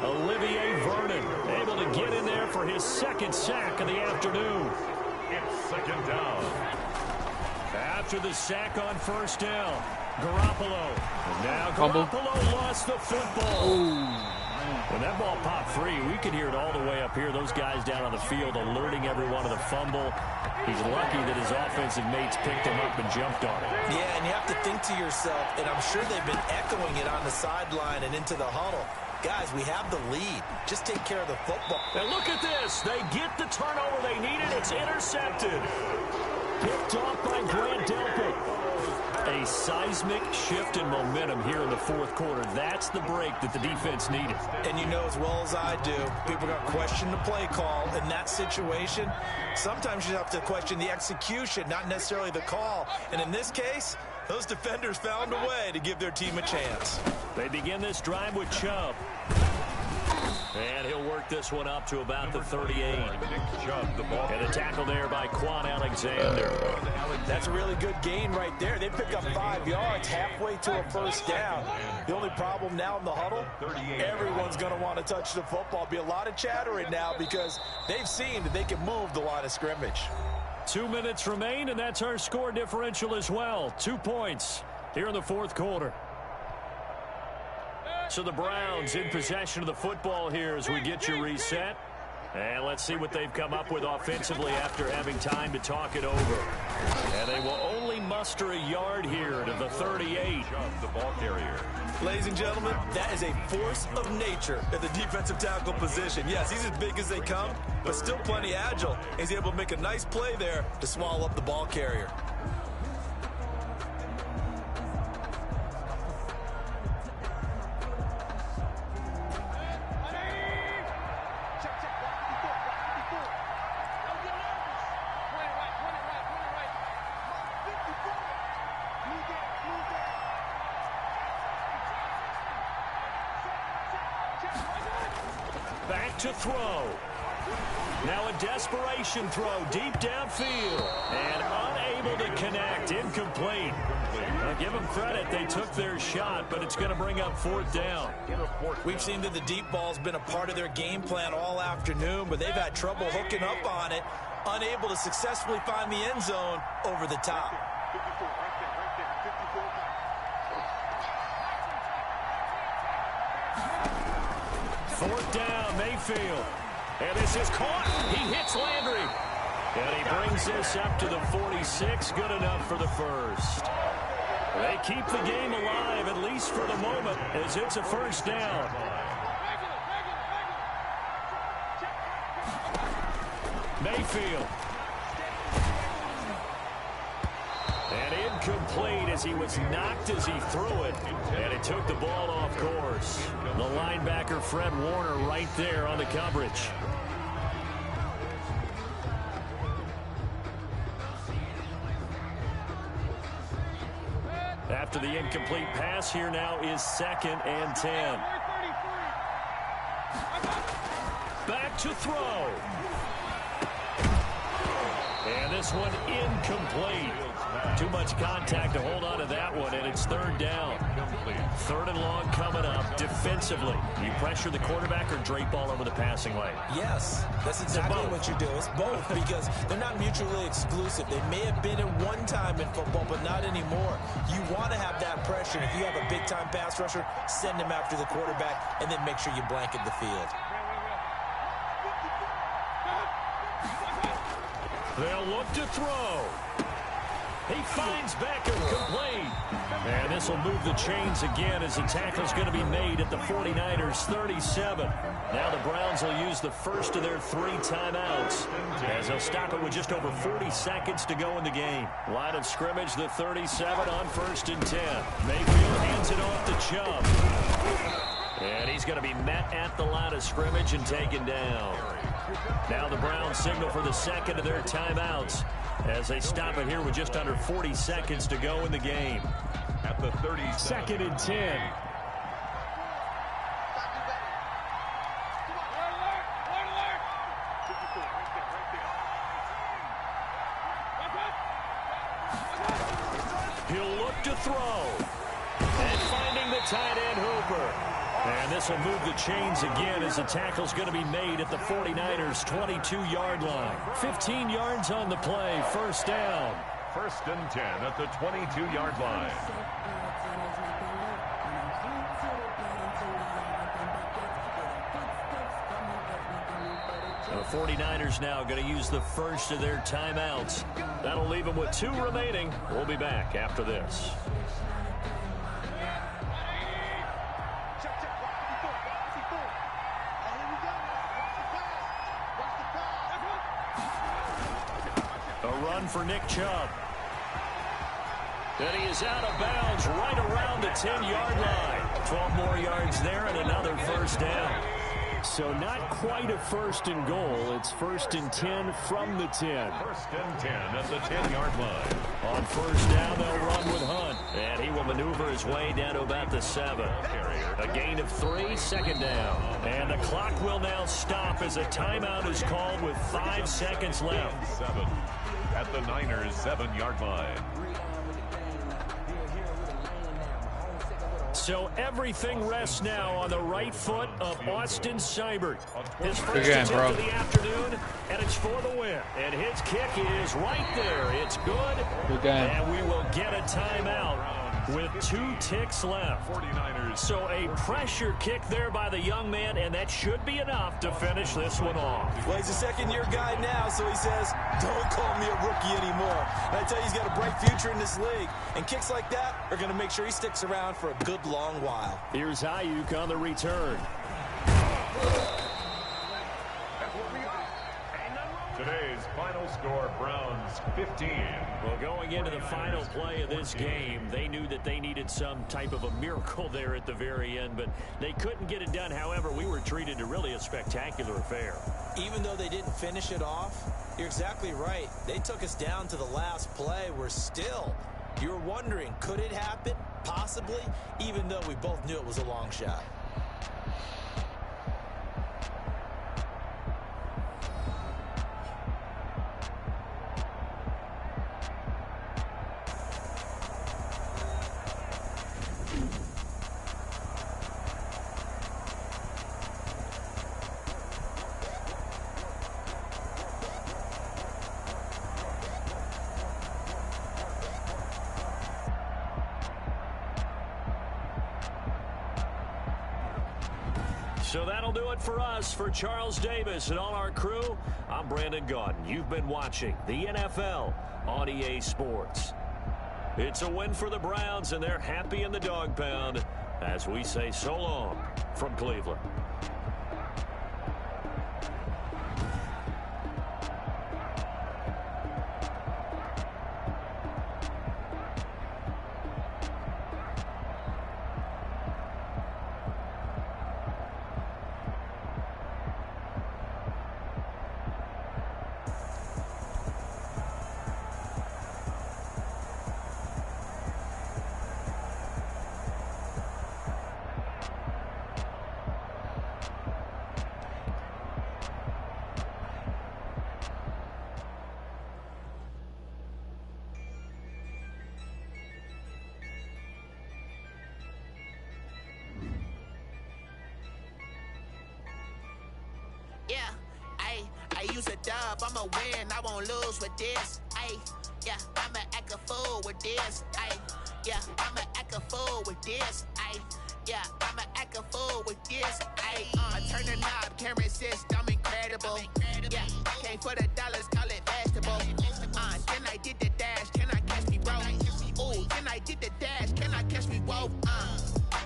Olivier Vernon able to get in there for his second sack of the afternoon. It's second down. After the sack on first down, Garoppolo. Now Garoppolo lost the football. When that ball popped free, we could hear it all the way up here. Those guys down on the field alerting everyone of the fumble. He's lucky that his offensive mates picked him up and jumped on it. Yeah, and you have to think to yourself, and I'm sure they've been echoing it on the sideline and into the huddle. Guys, we have the lead. Just take care of the football. And look at this. They get the turnover they needed. It's intercepted. Picked off by Grant Delpit. A seismic shift in momentum here in the fourth quarter. That's the break that the defense needed. And you know as well as I do, people are going to question the play call in that situation. Sometimes you have to question the execution, not necessarily the call. And in this case, those defenders found a way to give their team a chance. They begin this drive with Chubb. And he'll work this one up to about the 38. And a tackle there by Quan Alexander. That's a really good gain right there. They pick up 5 yards halfway to a first down. The only problem now in the huddle, everyone's going to want to touch the football. Be a lot of chattering now because they've seen that they can move the line of scrimmage. 2 minutes remain, and that's our score differential as well. 2 points here in the fourth quarter. So the Browns in possession of the football here as we get you reset. And let's see what they've come up with offensively after having time to talk it over. And they will only muster a yard here to the 38. The ball carrier. Ladies and gentlemen, that is a force of nature at the defensive tackle position. Yes, he's as big as they come, but still plenty agile. He's able to make a nice play there to swallow up the ball carrier. Back to throw. Now a desperation throw deep downfield. And unable to connect. Incomplete. Now give them credit. They took their shot, but it's going to bring up fourth down. We've seen that the deep ball's been a part of their game plan all afternoon, but they've had trouble hooking up on it. Unable to successfully find the end zone over the top. Fourth down, Mayfield. And this is caught. He hits Landry. And he brings this up to the 46. Good enough for the first. They keep the game alive, at least for the moment, as it's a first down. Mayfield. And incomplete as he was knocked as he threw it. And it took the ball off course. The linebacker, Fred Warner, right there on the coverage. After the incomplete pass, here now is 2nd and 10. Back to throw. And this one incomplete. Too much contact to hold on to that one, and it's third down. Third and long coming up. Defensively, you pressure the quarterback or drape all over the passing lane? Yes, that's exactly what you do. It's both because they're not mutually exclusive. They may have been at one time in football, but not anymore. You want to have that pressure. If you have a big-time pass rusher, send him after the quarterback, and then make sure you blanket the field. They'll look to throw. He finds Becker, complete. And this will move the chains again as the tackle's going to be made at the 49ers 37. Now the Browns will use the first of their 3 timeouts as they'll stop it with just over 40 seconds to go in the game. Line of scrimmage, the 37 on 1st and 10. Mayfield hands it off to Chubb. And he's going to be met at the line of scrimmage and taken down. Now the Browns signal for the second of their timeouts as they stop it here with just under 40 seconds to go in the game. at the 37. 2nd and 10. He'll look to throw. And finding the tight end, Hooper. And this will move the chains again as the tackle's going to be made at the 49ers' 22-yard line. 15 yards on the play, first down. 1st and 10 at the 22-yard line. The 49ers now going to use the first of their timeouts. That'll leave them with 2 remaining. We'll be back after this. A run for Nick Chubb. And he is out of bounds right around the 10-yard line. 12 more yards there and another first down. So not quite a 1st and goal. It's 1st and 10 from the 10. 1st and 10 at the 10-yard line. On first down, they'll run with Hunt. And he will maneuver his way down to about the 7. A gain of 3, 2nd down. And the clock will now stop as a timeout is called with 5 seconds left. 7 at the Niners' 7-yard line. So everything rests now on the right foot of Austin Seibert. His first Good game, attempt bro. of the afternoon, and it's for the win. And his kick is right there. It's good. Good game. And we will get a timeout with 2 ticks left. 49ers. So a pressure kick there by the young man, and that should be enough to finish this one off. Well, he's a second-year guy now, so he says, don't call me a rookie anymore. And I tell you, he's got a bright future in this league. And kicks like that are going to make sure he sticks around for a good long while. Here's Ayuk on the return. Today's final score, Browns 15. Well, going into the final play of this game, they knew that they needed some type of a miracle there at the very end, but they couldn't get it done. However, we were treated to really a spectacular affair. Even though they didn't finish it off, you're exactly right. They took us down to the last play. We're still, you were wondering, could it happen? Possibly, even though we both knew it was a long shot. So that'll do it for us. For Charles Davis and all our crew, I'm Brandon Gaudin. You've been watching the NFL on EA Sports. It's a win for the Browns, and they're happy in the dog pound as we say so long from Cleveland. Yeah, I use a dub, I'ma win, I won't lose with this. Yeah, I'ma act a fool with this. Yeah, I'ma act a fool with this. Yeah, I'ma act a fool with this. I turn the knob, camera assist, I'm incredible. Yeah, came for the dollars, call it vegetable. Then I did the dash, can I catch me, bro? Ooh, then I did the dash, can I catch me, whoa?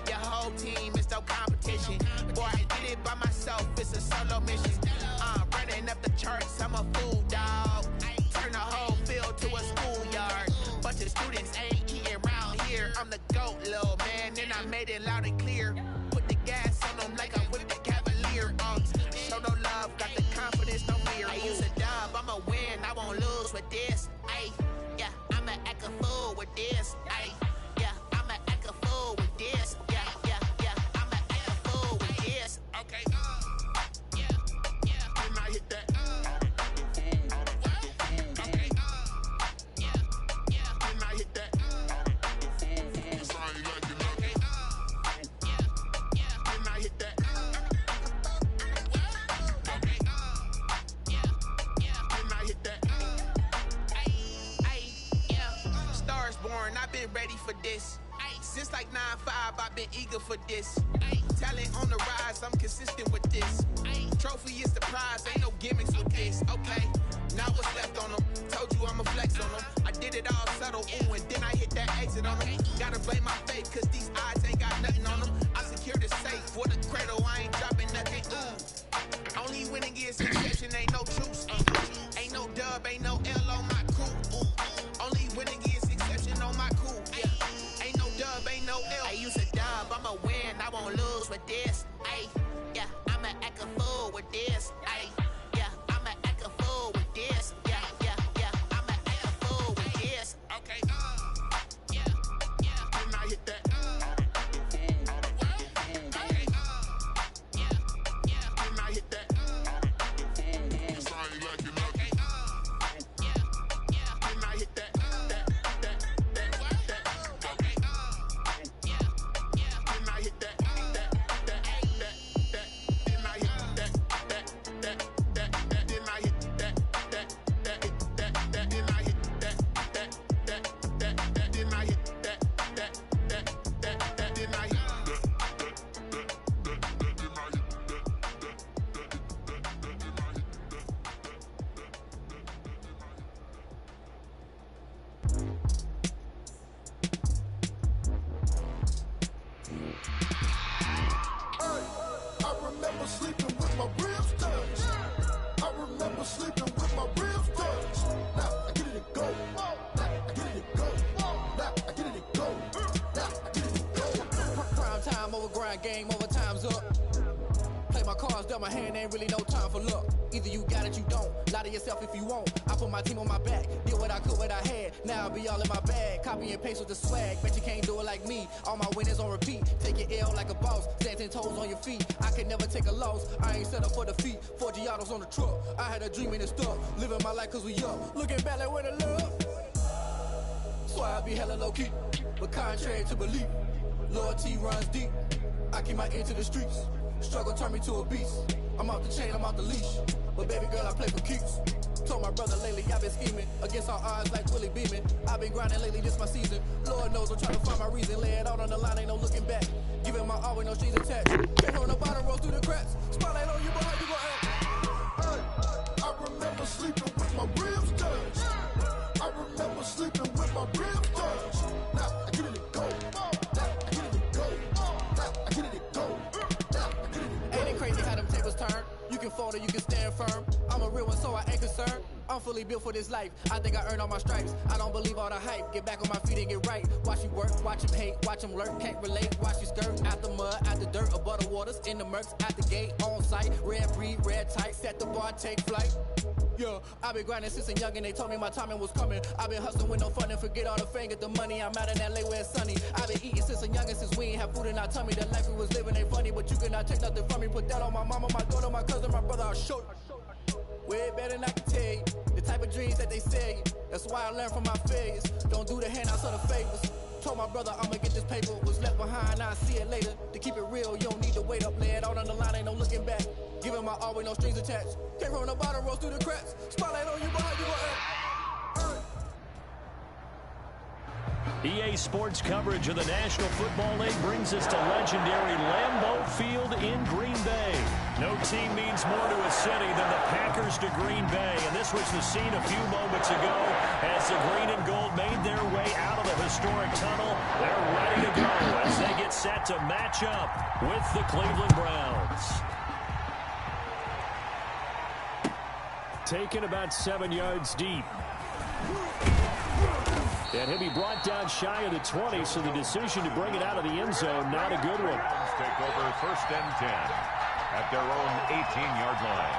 Your whole team is no competition. Boy, I did it by myself, it's a solo mission. Running up the charts, I'm a fool, dog. Turn the whole field to a schoolyard. Bunch of students ain't eating around here. I'm the GOAT, little man, and I made it loud and clear. Put the gas on them like I whipped the Cavalier. Show no love, got the confidence, no fear. I use a dub, I'ma win, I won't lose with this. Yeah, I'ma act a fool with this. Yeah, I'ma this. Ay, since like 9-5, I've been eager for this. Ay, talent on the rise, I'm consistent with this. Ay, trophy is the prize, ain't no gimmicks with this. Okay, now what's left on them? Told you I'ma flex on them. I did it all subtle, ooh, and then I hit that exit on them. Gotta blame my faith, cause these odds ain't got nothing on them. I secure the safe for the cradle, I ain't dropping nothing, ooh. Only winning is exception, ain't no truce. Ain't no dub, ain't no L on my crew. Only winning is exception on my crew. Yeah. Ain't no dub, ain't no L. I use a dub, I'ma win, I won't lose with this. Ay, yeah, I'ma act a fool with this. Ay, yeah, I'ma act a fool with this. Yeah, yeah, yeah, I'ma act a fool with this. Okay, yeah, yeah. Then I hit that. Game over, time's up. Play my cards, dealt my hand, ain't really no time for luck. Either you got it, you don't. Lie to yourself if you won't. I put my team on my back, did what I could, what I had. Now I'll be all in my bag, copy and paste with the swag. Bet you can't do it like me. All my winners on repeat. Take your L like a boss, stand 10 toes on your feet. I could never take a loss. I ain't set up for defeat. 4 Giottos on the truck. I had a dream and it stuck. Living my life cause we up. Looking back like where the love. So I be hella low key, but contrary to belief, loyalty runs deep. I keep my ear to the streets. Struggle turned me to a beast. I'm off the chain, I'm off the leash. But baby girl, I play for keeps. Told my brother lately, I've been scheming against all odds like Willie Beeman. I've been grinding lately, this my season. Lord knows I'm trying to find my reason. Lay it out on the line, ain't no looking back. Giving my all with no strings attached. Came on the bottom, roll through the cracks. Spotlight on you, but how you gon' act? Hey, I remember sleeping with my ribs touched. I remember sleeping with my ribs touched. Now I get it to go. Crazy how them tables turn. You can fold or you can stand firm. I'm a real one, so I ain't concerned. I'm fully built for this life. I think I earned all my stripes. I don't believe all the hype. Get back on my feet and get right. Watch you work, watch him hate, watch him lurk. Can't relate, watch you skirt. Out the mud, out the dirt, above the waters, in the murks, out the gate, on site. Red breed, red tight, set the bar, take flight. Yeah, I've been grinding since a youngin', they told me my timing was coming. I've been hustling with no fun and forget all the fame, get the money. I'm out in LA where it's sunny. I've been eating since a youngin', since we ain't have food in our tummy. The life we was living ain't funny, but you cannot take nothing from me. Put that on my mama, my daughter, my cousin, my brother, I'll show you. Way better than I can tell you. The type of dreams that they sell you. That's why I learned from my failures. Don't do the handouts or the favors. Told my brother I'ma get this paper. Was left behind, I'll see it later. To keep it real, you don't need to wait up. Lay it out on the line, ain't no looking back. Giving my all with no strings attached. Came from the bottom, rose through the cracks. Spotlight on you, but how you gon' act? EA Sports coverage of the National Football League brings us to legendary Lambeau Field in Green Bay. No team means more to a city than the Packers to Green Bay, and this was the scene a few moments ago as the green and gold made their way out of the historic tunnel. They're ready to go as they get set to match up with the Cleveland Browns. Taken about 7 yards deep. And he'll be brought down shy of the 20, so the decision to bring it out of the end zone, not a good one. Take over 1st and 10 at their own 18-yard line.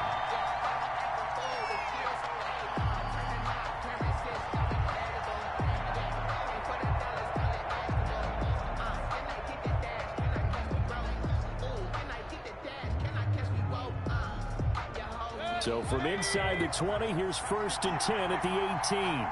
So from inside the 20, here's 1st and 10 at the 18.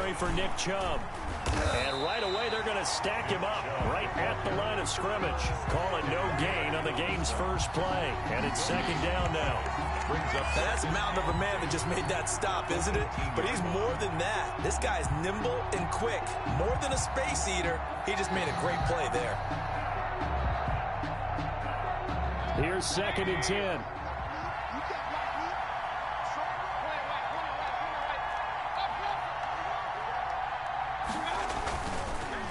carry for Nick Chubb. And right away, they're going to stack him up right at the line of scrimmage. Call it no gain on the game's first play. And it's second down now. That's a mountain of a man that just made that stop, isn't it? But he's more than that. This guy's nimble and quick. More than a space eater. He just made a great play there. Here's second and 10.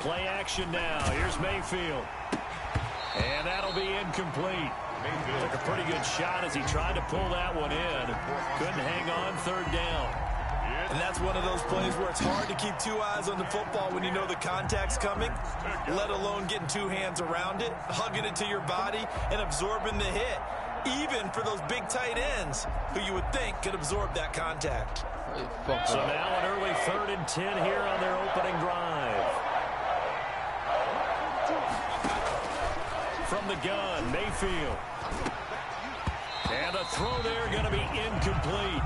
Play action now. Here's Mayfield. And that'll be incomplete. Took a pretty good shot as he tried to pull that one in. Couldn't hang on, third down. And that's one of those plays where it's hard to keep two eyes on the football when you know the contact's coming, let alone getting two hands around it, hugging it to your body, and absorbing the hit, even for those big tight ends who you would think could absorb that contact. So now an early 3rd and 10 here on their opening drive. From the gun, Mayfield. And a throw there going to be incomplete.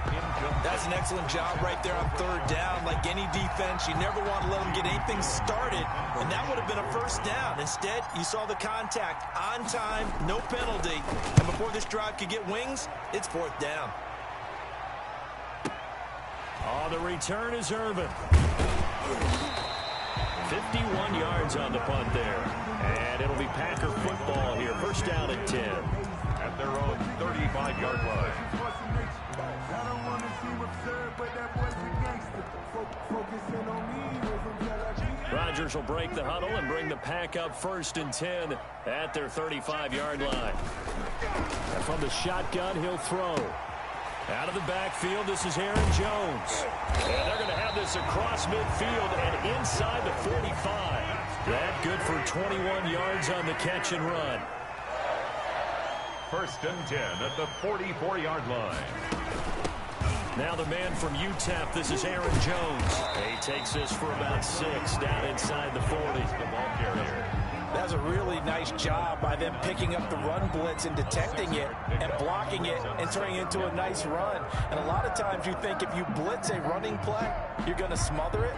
That's an excellent job right there on third down. Like any defense, you never want to let them get anything started, and that would have been a first down. Instead, you saw the contact on time, no penalty, and before this drive could get wings, it's 4th down. On the return is Irvin. 51 yards on the punt there. And it'll be Packer football here. First down at 10. At their own 35-yard line. Rodgers will break the huddle and bring the Pack up 1st and 10 at their 35-yard line. And from the shotgun, he'll throw. Out of the backfield, this is Aaron Jones. And they're going to have this across midfield and inside the 45. That good for 21 yards on the catch and run. 1st and 10 at the 44-yard line. Now the man from UTEP, this is Aaron Jones. He takes this for about 6 down inside the 40. The ball carrier. That's a really nice job by them picking up the run blitz and detecting it and blocking it and turning it into a nice run. And a lot of times you think if you blitz a running play, you're going to smother it.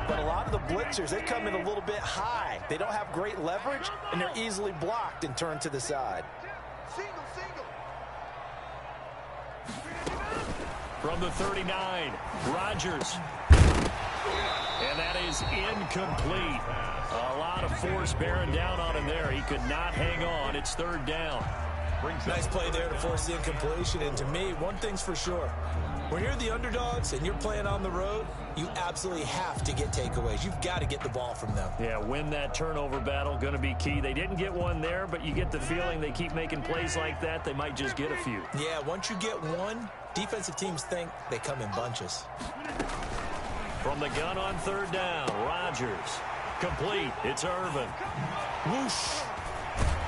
But a lot of the blitzers, they come in a little bit high. They don't have great leverage, and they're easily blocked and turned to the side. From the 39, Rodgers. And that is incomplete. A lot of force bearing down on him there. He could not hang on. It's 3rd down. Nice play there to force the incompletion. And to me, one thing's for sure. When you're the underdogs and you're playing on the road, you absolutely have to get takeaways. You've got to get the ball from them. Yeah, win that turnover battle, going to be key. They didn't get one there, but you get the feeling they keep making plays like that, they might just get a few. Yeah, once you get one, defensive teams think they come in bunches. From the gun on 3rd down, Rodgers. Complete. It's Irvin. Whoosh.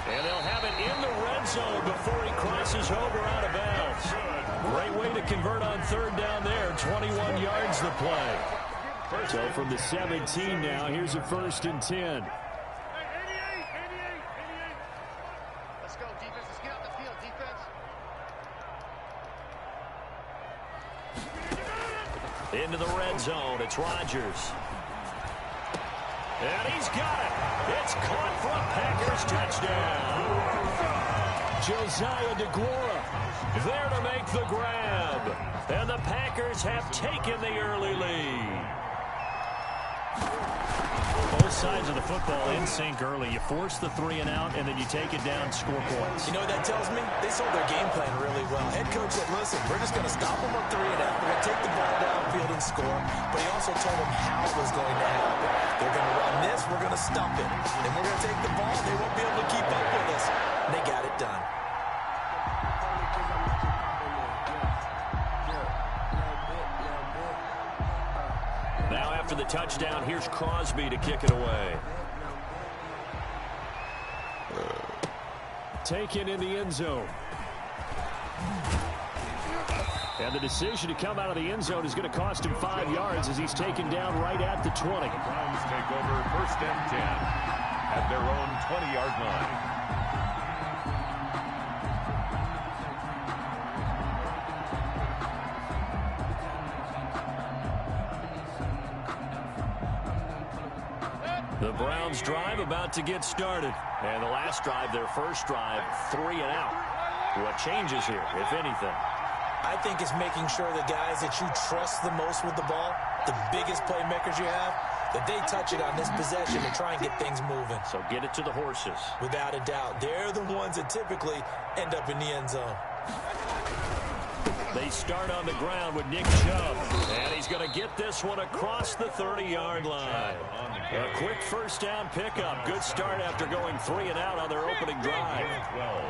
And they'll have it in the red zone before he crosses over out of bounds. Great way to convert on 3rd down there. 21 yards the play. So from the 17 now, here's a 1st and 10. Let's go, defense. Let's get out the field, defense. Into the red zone. It's Rodgers. And he's got it. It's caught for a Packers touchdown. Josiah DeGuara there to make the grab. And the Packers have taken the early lead. Both sides of the football in sync early. You force the 3 and out, and then you take it down, score points. You know what that tells me? They sold their game plan really well. Head coach said, listen, we're just going to stop them on 3 and out. We're going to take the ball downfield and score. But he also told them how it was going to happen. They're going to run this. We're going to stop it. Then we're going to take the ball. They won't be able to keep up with us. And they got it done. Now after the touchdown, here's Crosby to kick it away. Taken in the end zone. And the decision to come out of the end zone is going to cost him 5 yards as he's taken down right at the 20. The Browns take over 1st and 10 at their own 20-yard line. The Browns drive about to get started. And the last drive, their first drive, 3 and out. What changes here, if anything? I think it's making sure the guys that you trust the most with the ball, the biggest playmakers you have, that they touch it on this possession and try and get things moving. So get it to the horses. Without a doubt. They're the ones that typically end up in the end zone. They start on the ground with Nick Chubb. And he's going to get this one across the 30-yard line. A quick first down pickup. Good start after going 3 and out on their opening drive. 12.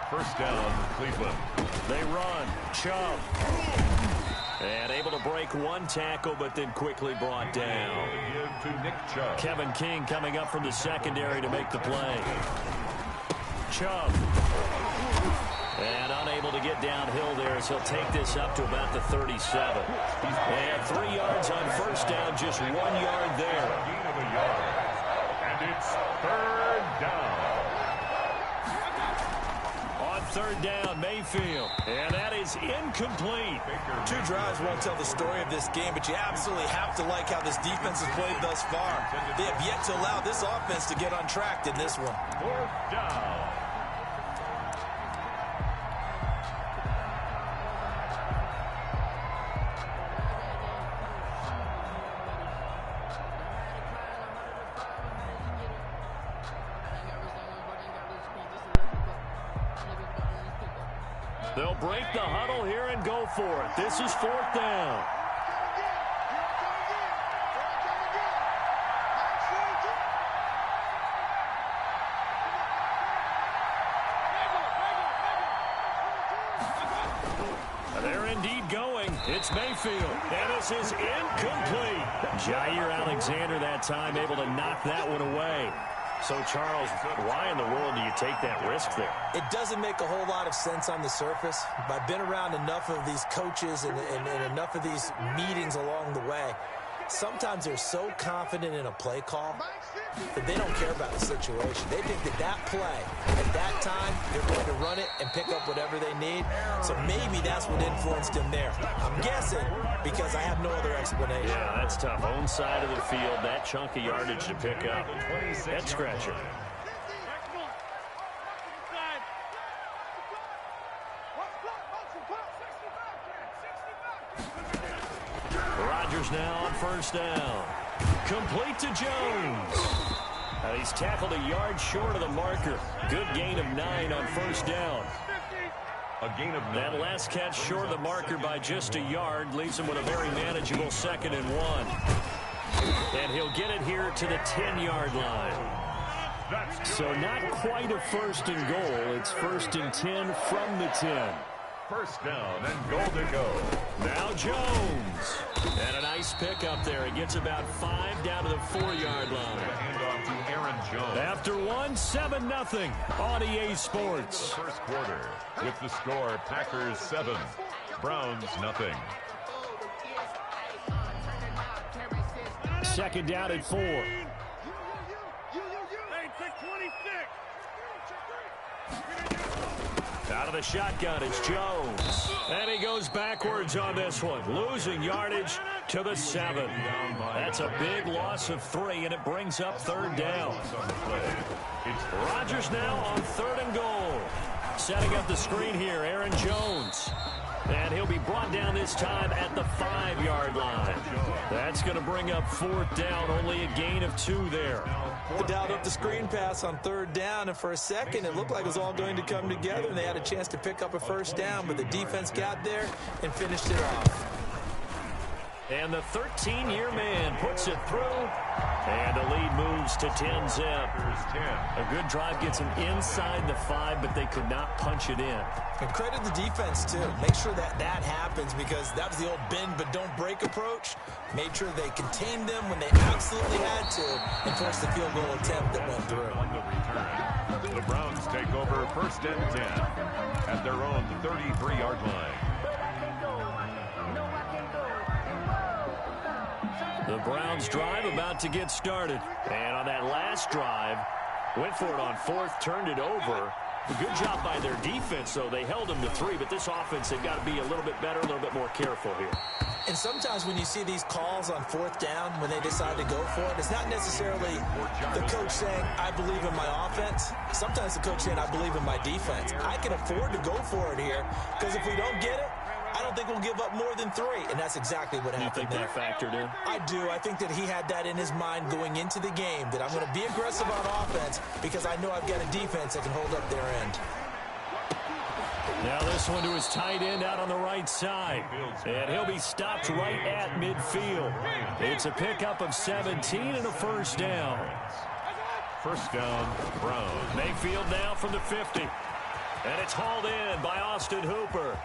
First down, Cleveland. They run. Chubb. And able to break one tackle, but then quickly brought down. To Nick Chubb. Kevin King coming up from the secondary to make the play. Chubb. And unable to get downhill there as he'll take this up to about the 37. And 3 yards on first down, just 1 yard there. Gain of a yard. And it's third down. On third down, Mayfield. And that is incomplete. 2 drives won't tell the story of this game, but you absolutely have to like how this defense has played thus far. They have yet to allow this offense to get untracked in this one. Fourth down. They'll break the huddle here and go for it. This is fourth down. They're indeed going. It's Mayfield. And this is incomplete. Jair Alexander that time able to knock that one away. So, Charles, why in the world do you take that risk there? It doesn't make a whole lot of sense on the surface. But I've been around enough of these coaches and enough of these meetings along the way. Sometimes they're so confident in a play call that they don't care about the situation. They think that that play, at that time, they're going to run it and pick up whatever they need. So maybe that's what influenced him there. I'm guessing because I have no other explanation. Yeah, that's tough. Own side of the field, that chunk of yardage to pick up. Head scratcher. Rodgers now on first down. Complete to Jones. And he's tackled a yard short of the marker. Good gain of 9 on first down. A gain of 9. That last catch short of the marker by just a yard leaves him with a very manageable 2nd and 1. And he'll get it here to the 10-yard line. So not quite a first and goal. It's 1st and 10 from the 10. First down and goal to go. Now Jones. And a nice pickup there. He gets about 5 down to the 4-yard line. Hand off to Aaron Jones. After 1, 7-0 on EA Sports. First quarter with the score Packers 7, Browns 0. 2nd down at 4. Out of the shotgun, it's Jones. And he goes backwards on this one, losing yardage to the 7. That's a big loss of 3, and it brings up 3rd down. Rodgers now on 3rd and goal. Setting up the screen here, Aaron Jones. And he'll be brought down this time at the 5-yard line. That's going to bring up 4th down, only a gain of 2 there. The dialed up the screen pass on 3rd down, and for a second it looked like it was all going to come together, and they had a chance to pick up a first down, but the defense got there and finished it off. And the 13-year man puts it through, and the lead moves to 10-zip. A good drive gets them inside the 5, but they could not punch it in. And credit the defense, too. Make sure that that happens, because that was the old bend but don't break approach. Made sure they contained them when they absolutely had to and forced the field goal attempt that went through. On the return, the Browns take over 1st and 10 at their own 33-yard line. The Browns drive about to get started. And on that last drive, went for it on 4th, turned it over, Good job by their defense, though. They held them to 3, but this offense, they've got to be a little bit better, a little bit more careful here. And sometimes when you see these calls on 4th down, when they decide to go for it, it's not necessarily the coach saying, I believe in my offense. Sometimes the coach saying, I believe in my defense. I can afford to go for it here, because if we don't get it, I don't think we'll give up more than 3, and that's exactly what happened there. You think that factored in? I do. I think that he had that in his mind going into the game, that I'm going to be aggressive on offense because I know I've got a defense that can hold up their end. Now this one to his tight end out on the right side, and he'll be stopped right at midfield. It's a pickup of 17 and a first down. First down, Brown. Mayfield now from the 50, and it's hauled in by Austin Hooper.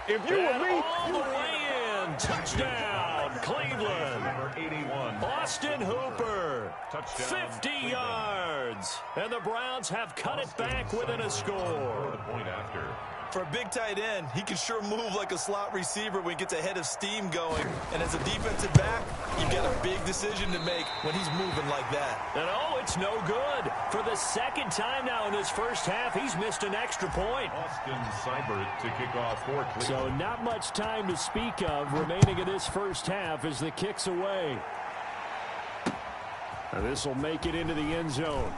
If you were me, all the way in. Touchdown, Cleveland. Number 81. Austin Hooper. Touchdown. 50 yards. And the Browns have cut it back within a score. The point after. For a big tight end, he can sure move like a slot receiver when he gets a head of steam going. And as a defensive back, you've got a big decision to make when he's moving like that. And oh, it's no good. For the second time now in this first half, he's missed an extra point. Austin Seibert to kick off for Cleveland. So not much time to speak of remaining in this first half as the kick's away. This will make it into the end zone.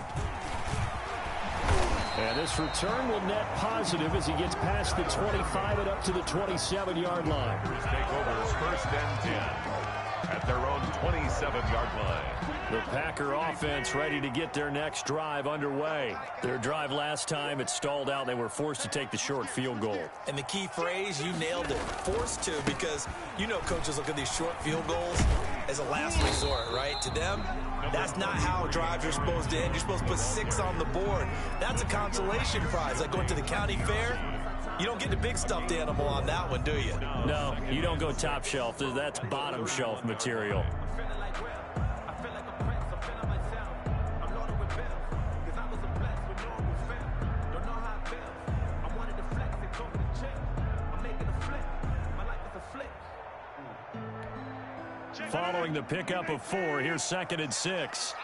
And this return will net positive as he gets past the 25 and up to the 27-yard line. Take over his first and 10 at their own 27-yard line. The Packer offense ready to get their next drive underway. Their drive last time, it stalled out. They were forced to take the short field goal. And the key phrase, you nailed it, forced to, because you know coaches look at these short field goals as a last resort, right? To them, that's not how drives are supposed to end. You're supposed to put 6 on the board. That's a consolation prize, like going to the county fair. You don't get the big stuffed animal on that one, do you? No, you don't go top shelf. That's bottom shelf material. Following the pickup of 4, here's 2nd and 6.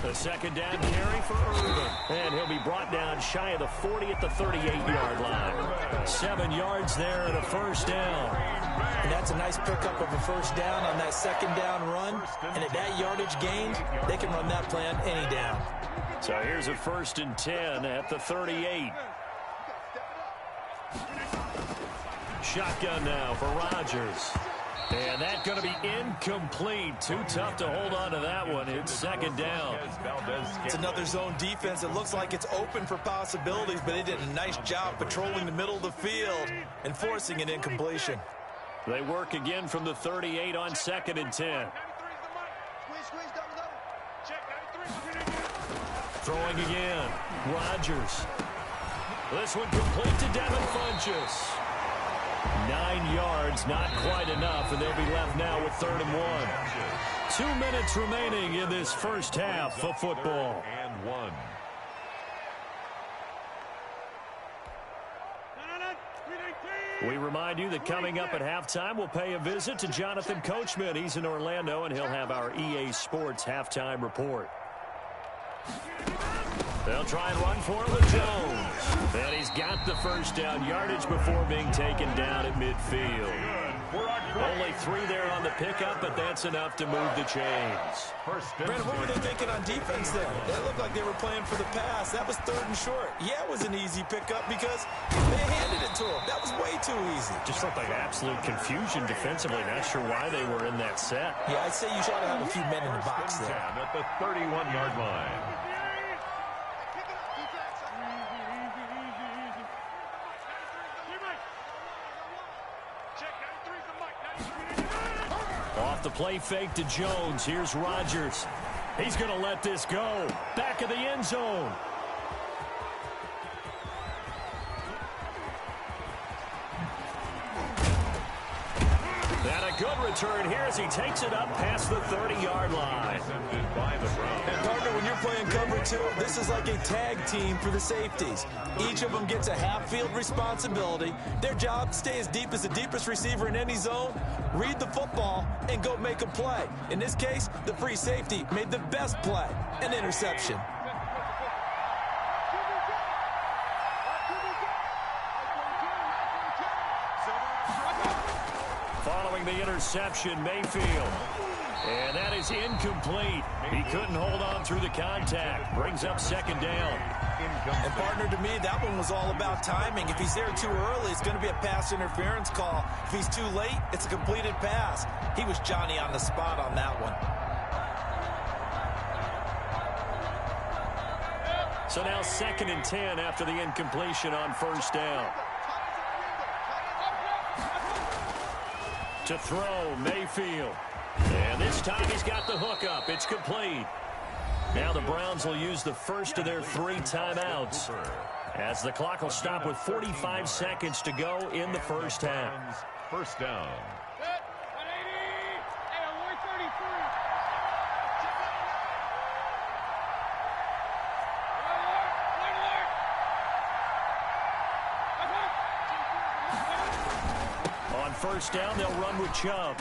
The second down carry for Irvin. And he'll be brought down shy of the 40 at the 38-yard line. 7 yards there and a first down. And that's a nice pickup of a first down on that second down run. And at that yardage gained, they can run that plan any down. So here's a 1st and 10 at the 38. Shotgun now for Rodgers. And that's going to be incomplete. Too tough to hold on to that one. It's 2nd down. It's another zone defense. It looks like it's open for possibilities, but they did a nice job patrolling the middle of the field and forcing an incompletion. They work again from the 38 on 2nd and 10. Throwing again. Rodgers. This one complete to Devin Funchess. 9 yards, not quite enough, and they'll be left now with 3rd and 1. 2 minutes remaining in this first half of football. And 1. We remind you that coming up at halftime, we'll pay a visit to Jonathan Coachman. He's in Orlando, and he'll have our EA Sports halftime report. They'll try and run for it with Jones. And he's got the first down yardage before being taken down at midfield. Only 3 there on the pickup, but that's enough to move the chains. Brandon, what were they thinking on defense there? They looked like they were playing for the pass. That was 3rd and short. Yeah, it was an easy pickup because they handed it to him. That was way too easy. Just looked like absolute confusion defensively. Not sure why they were in that set. Yeah, I'd say you should have a few men in the box there. At the 31-yard line. Off the play fake to Jones. Here's Rodgers. He's going to let this go. Back of the end zone. And a good return here as he takes it up past the 30-yard line. And partner, when you're playing cover 2, this is like a tag team for the safeties. Each of them gets a half-field responsibility. Their job, stay as deep as the deepest receiver in any zone, read the football, and go make a play. In this case, the free safety made the best play, an interception. Following the interception, Mayfield. And that is incomplete. He couldn't hold on through the contact. Brings up second down. And partner, to me, that one was all about timing. If he's there too early, it's going to be a pass interference call. If he's too late, it's a completed pass. He was Johnny on the spot on that one. So now 2nd and 10 after the incompletion on first down. To throw, Mayfield. And this time he's got the hook up. It's complete. Now the Browns will use the first of their 3 timeouts, as the clock will stop with 45 seconds to go in the first half. First down. On first down, they'll run with Chubb.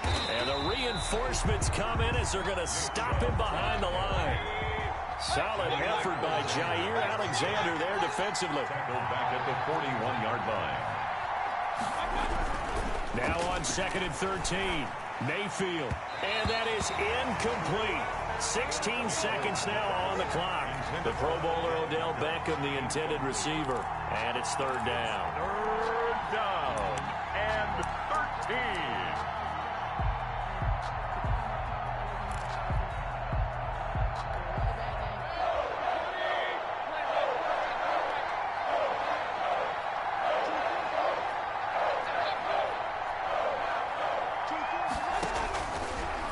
And the reinforcements come in as they're going to stop him behind the line. Solid effort by Jair Alexander there defensively. Tackled back at the 41-yard line. Now on 2nd and 13, Mayfield. And that is incomplete. 16 seconds now on the clock. The Pro Bowler Odell Beckham, the intended receiver. And it's 3rd down. 3rd down and 13.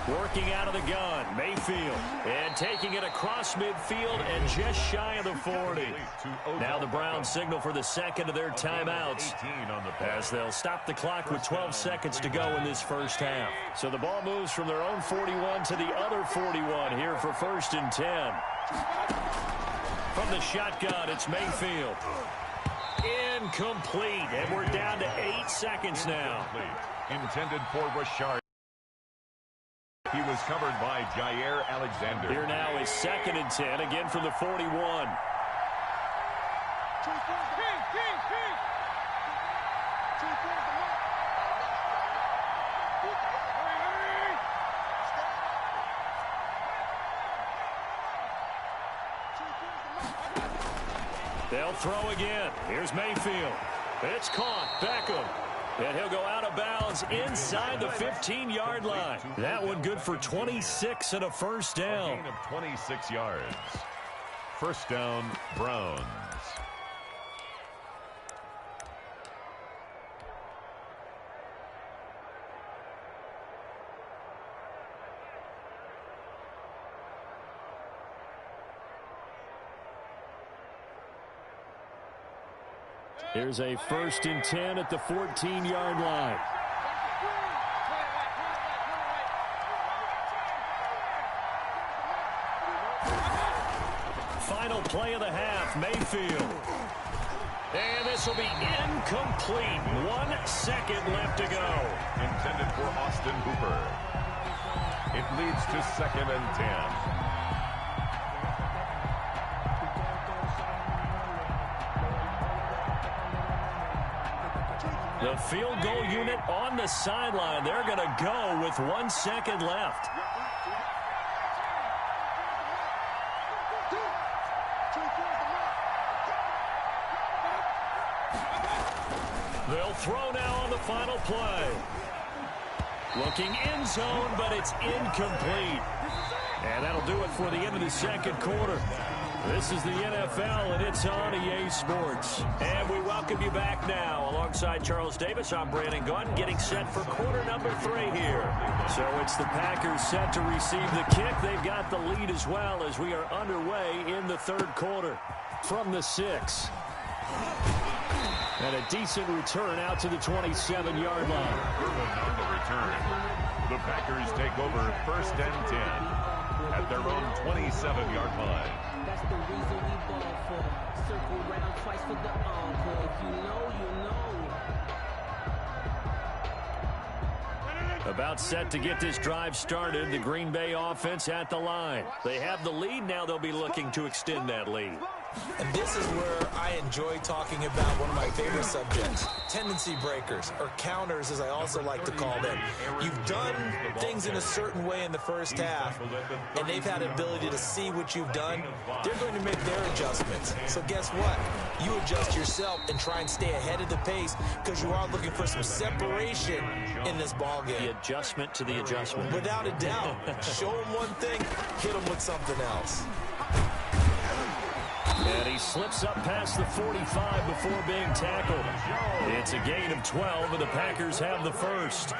Working out of the gun, Mayfield, and taking it across midfield and just shy of the 40. Now the Browns signal for the 2nd of their timeouts, as they'll stop the clock with 12 seconds to go in this first half. So the ball moves from their own 41 to the other 41 here for 1st and 10. From the shotgun, it's Mayfield. Incomplete, and we're down to 8 seconds now. Intended for Rashard. He was covered by Jair Alexander. Here now is 2nd and 10, again from the 41. They'll throw again. Here's Mayfield. It's caught. Beckham. And he'll go out of bounds inside the 15-yard line. That one good for 26 and a first down. A gain of 26 yards. First down, Browns. Here's a 1st and 10 at the 14-yard line. Final play of the half, Mayfield. And this will be incomplete. 1 second left to go. Intended for Austin Hooper. It leads to 2nd and 10. The field goal unit on the sideline. They're going to go with 1 second left. They'll throw now on the final play. Looking end zone, but it's incomplete. And that'll do it for the end of the 2nd quarter. This is the NFL, and it's on EA Sports. And we welcome you back now. Alongside Charles Davis, I'm Brandon Gaudin, getting set for quarter number 3 here. So it's the Packers set to receive the kick. They've got the lead as well as we are underway in the 3rd quarter. From the 6. And a decent return out to the 27-yard line. Irvin on the return. The Packers take over 1st and 10 at their own 27-yard line. That's the reason we ball for. Circle round twice for the encore. If you know, you know. About set to get this drive started. The Green Bay offense at the line. They have the lead. Now they'll be looking to extend that lead. And this is where I enjoy talking about one of my favorite subjects, tendency breakers, or counters as I also like to call them. You've done things in a certain way in the first half, and they've had an ability to see what you've done. They're going to make their adjustments. So guess what? You adjust yourself and try and stay ahead of the pace because you are looking for some separation in this ball game. The adjustment to the adjustment. Without a doubt. Show them one thing, hit them with something else. And he slips up past the 45 before being tackled. It's a gain of 12, and the Packers have the first.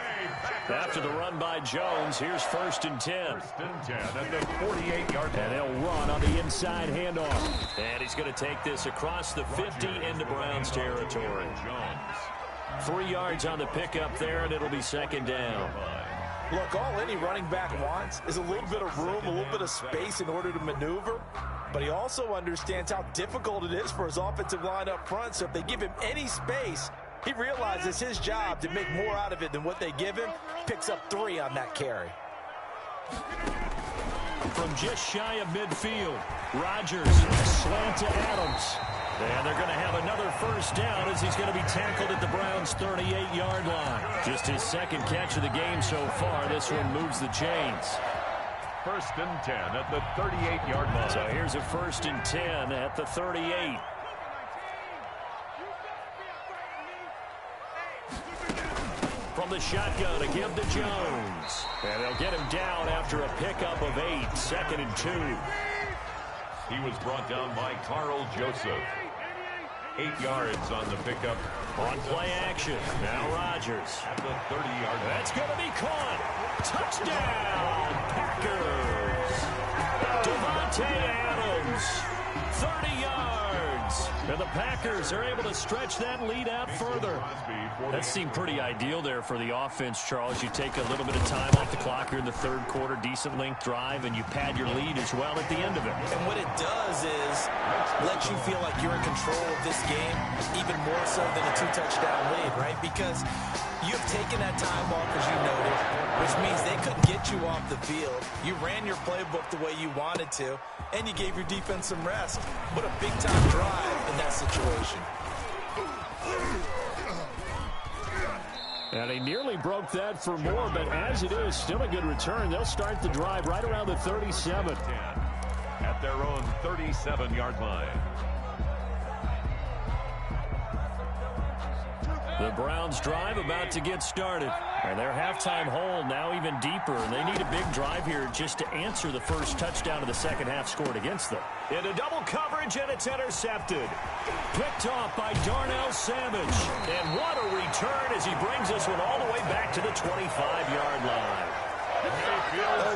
After the run by Jones, here's 1st and 10. First and 10 at the 48-yard line. And they'll run on the inside handoff. And he's going to take this across the 50 into Browns territory. 3 yards on the pickup there, and it'll be 2nd down. Look, all any running back wants is a little bit of room, a little bit of space in order to maneuver. But he also understands how difficult it is for his offensive line up front. So if they give him any space, he realizes his job to make more out of it than what they give him. Picks up 3 on that carry. From just shy of midfield, Rodgers slant to Adams. And they're going to have another 1st down as he's going to be tackled at the Browns' 38-yard line. Just his 2nd catch of the game so far. This one moves the chains. 1st and 10 at the 38-yard line. So here's a 1st and 10 at the 38. From the shotgun to give to Jones. And they'll get him down after a pickup of 8. 2nd and 2. He was brought down by Carl Joseph. 8 yards on the pickup. On play action. Now Rodgers. At the 30-yard line. That's going to be caught. Touchdown, Packers. Devontae Adams, 30 yards. And the Packers are able to stretch that lead out further. That seemed pretty ideal there for the offense, Charles. You take a little bit of time off the clock here in the 3rd quarter, decent length drive, and you pad your lead as well at the end of it. And what it does is let you feel like you're in control of this game, even more so than a 2-touchdown lead, right? Because you've taken that time off, as you noted, which means they couldn't get you off the field. You ran your playbook the way you wanted to, and you gave your defense some rest. What a big-time drive in that situation. And he nearly broke that for more, but as it is, still a good return. They'll start the drive right around the 37. At their own 37-yard line. The Browns drive about to get started. And their halftime hole now even deeper. And they need a big drive here just to answer the first touchdown of the 2nd half scored against them. Into double coverage, and it's intercepted. Picked off by Darnell Savage. And what a return as he brings this one all the way back to the 25-yard line.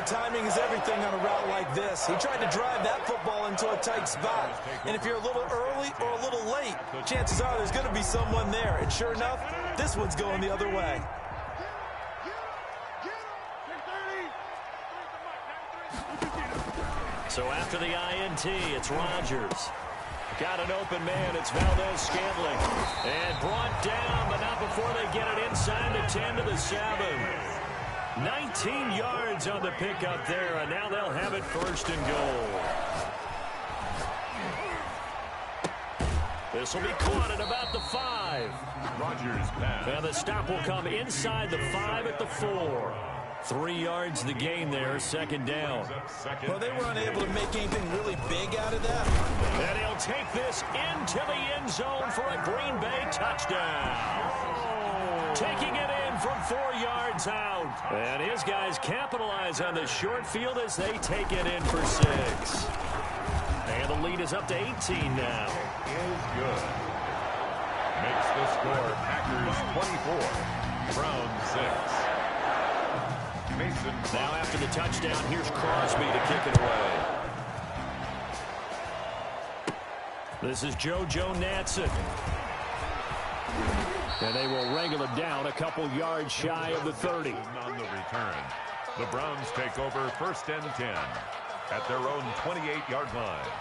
Timing is everything on a route like this. He tried to drive that football into a tight spot. And if you're a little early or a little late, chances are there's going to be someone there. And sure enough, this one's going the other way. So after the INT, it's Rodgers. Got an open man. It's Valdez-Scantling. And brought down, but not before they get it inside the 10 to the 7. 19 yards on the pickup there, and now they'll have it 1st and goal. This will be caught at about the 5. Rodgers pass. And the stop will come inside the 5 at the 4. 3 yards the gain there, 2nd down. Well, they were unable to make anything really big out of that. And he'll take this into the end zone for a Green Bay touchdown. Taking it in from 4 yards out. And his guys capitalize on the short field as they take it in for 6. And the lead is up to 18 now. Is good. Makes the score Packers 24, Browns 6. Mason. Now after the touchdown, here's Crosby to kick it away. This is JoJo Natson. And they will wrangle him down a couple yards shy of the 30. On the return, the Browns take over 1st and 10 at their own 28-yard line.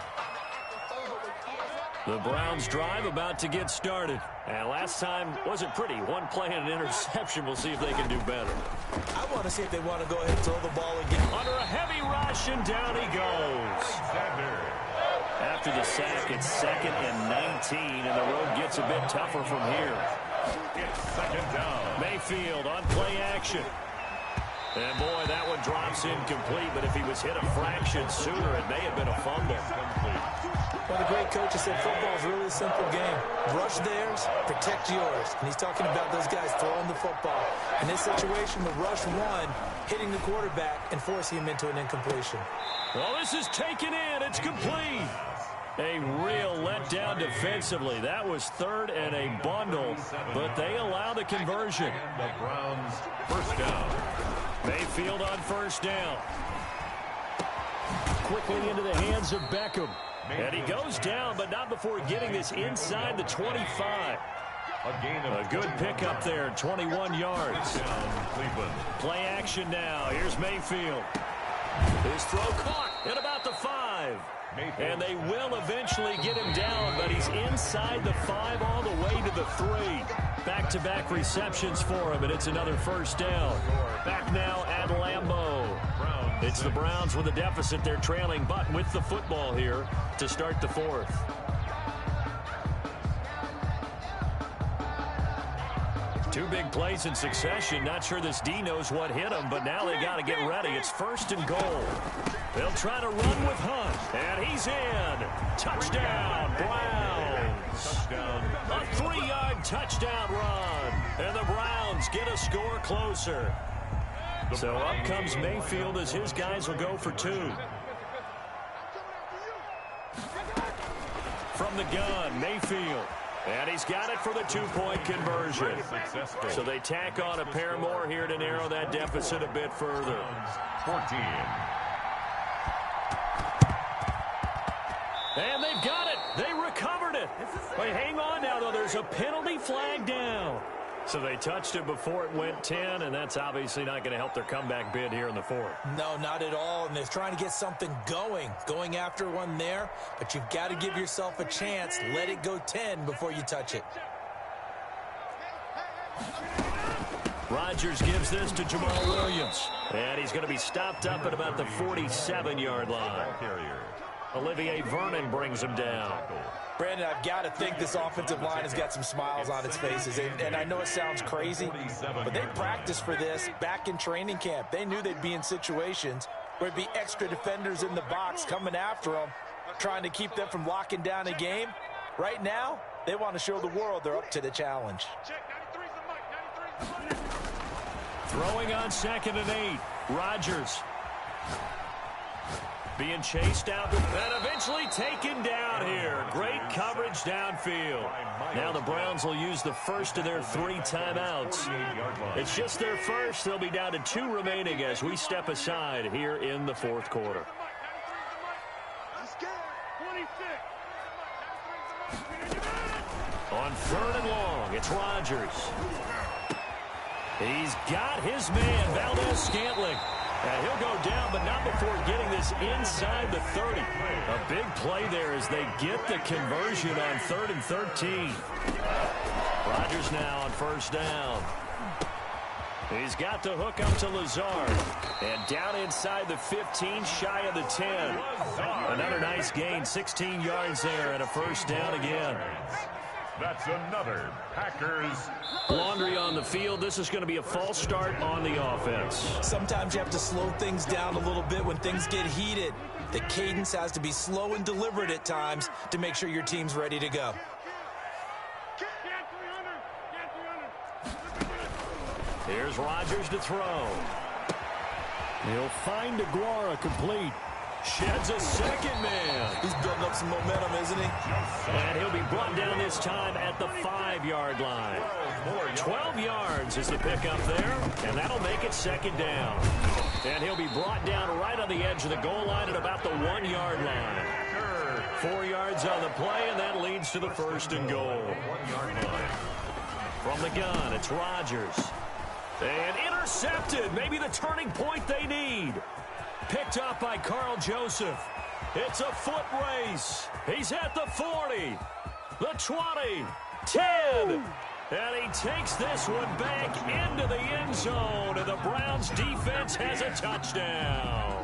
The Browns drive about to get started. And last time wasn't pretty. One play and an interception. We'll see if they can do better. I want to see if they want to go ahead and throw the ball again. Under a heavy rush, and down he goes. After the sack, it's 2nd and 19, and the road gets a bit tougher from here. It's 2nd down. Mayfield on play action. And, boy, that one drops incomplete, but if he was hit a fraction sooner, it may have been a fumble. Well, the great coach has said football is really a simple game. Rush theirs, protect yours. And he's talking about those guys throwing the football. In this situation, the rush one, hitting the quarterback and forcing him into an incompletion. Well, this is taken in. It's complete. A real letdown defensively. That was 3rd and a bundle, but they allow the conversion. The Browns first down. Mayfield on first down. Quickly into the hands of Beckham. And he goes down, but not before getting this inside the 25. A good pickup there, 21 yards. Play action now. Here's Mayfield. His throw caught at about the 5. And they will eventually get him down, but he's inside the 5 all the way to the 3. Back-to-back receptions for him, and it's another first down. Back now at Lambeau. It's the Browns with a deficit. They're trailing, but with the football here to start the 4th. Two big plays in succession. Not sure this D knows what hit him, but now they got to get ready. It's 1st and goal. They'll try to run with Hunt, and he's in. Touchdown, Browns. A 3-yard touchdown run, and the Browns get a score closer. So up comes Mayfield as his guys will go for 2. From the gun, Mayfield. And he's got it for the 2-point conversion. So they tack on a pair more here to narrow that deficit a bit further. 14. And they've got it. They recovered it. But hang on now, though. There's a penalty flag down. So they touched it before it went 10, and that's obviously not going to help their comeback bid here in the 4th. No, not at all, and they're trying to get something going after one there, but you've got to give yourself a chance. Let it go 10 before you touch it. Rodgers gives this to Jamal Williams, and he's going to be stopped up at about the 47-yard line. Olivier Vernon brings him down. Brandon, I've got to think this offensive line has got some smiles on its faces. And I know it sounds crazy, but they practiced for this back in training camp. They knew they'd be in situations where it'd be extra defenders in the box coming after them, trying to keep them from locking down a game. Right now, they want to show the world they're up to the challenge. Throwing on 2nd and 8. Rodgers. Being chased out and eventually taken down here. Great coverage downfield. Now the Browns will use the first of their 3 timeouts. It's just their first. They'll be down to 2 remaining as we step aside here in the 4th quarter. On 3rd and long, it's Rodgers. He's got his man, Valdez-Scantling. And he'll go down, but not before getting this inside the 30. A big play there as they get the conversion on 3rd and 13. Rodgers now on first down. He's got the hook up to Lazard. And down inside the 15, shy of the 10. Another nice gain, 16 yards there, and a first down again. That's another Packers. Laundry on the field. This is going to be a false start on the offense. Sometimes you have to slow things down a little bit when things get heated. The cadence has to be slow and deliberate at times to make sure your team's ready to go. Here's Rodgers to throw. He'll find Aguara complete. Sheds a second man. He's building up some momentum, isn't he? And he'll be brought down this time at the 5-yard line. 12 yards is the pickup there, and that'll make it 2nd down. And he'll be brought down right on the edge of the goal line at about the 1-yard line. 4 yards on the play, and that leads to the 1st and goal. 1-yard line. From the gun, it's Rodgers. And intercepted. Maybe the turning point they need. Picked up by Carl Joseph. It's a foot race. He's at the 40, the 20, 10. And he takes this one back into the end zone. And the Browns defense has a touchdown.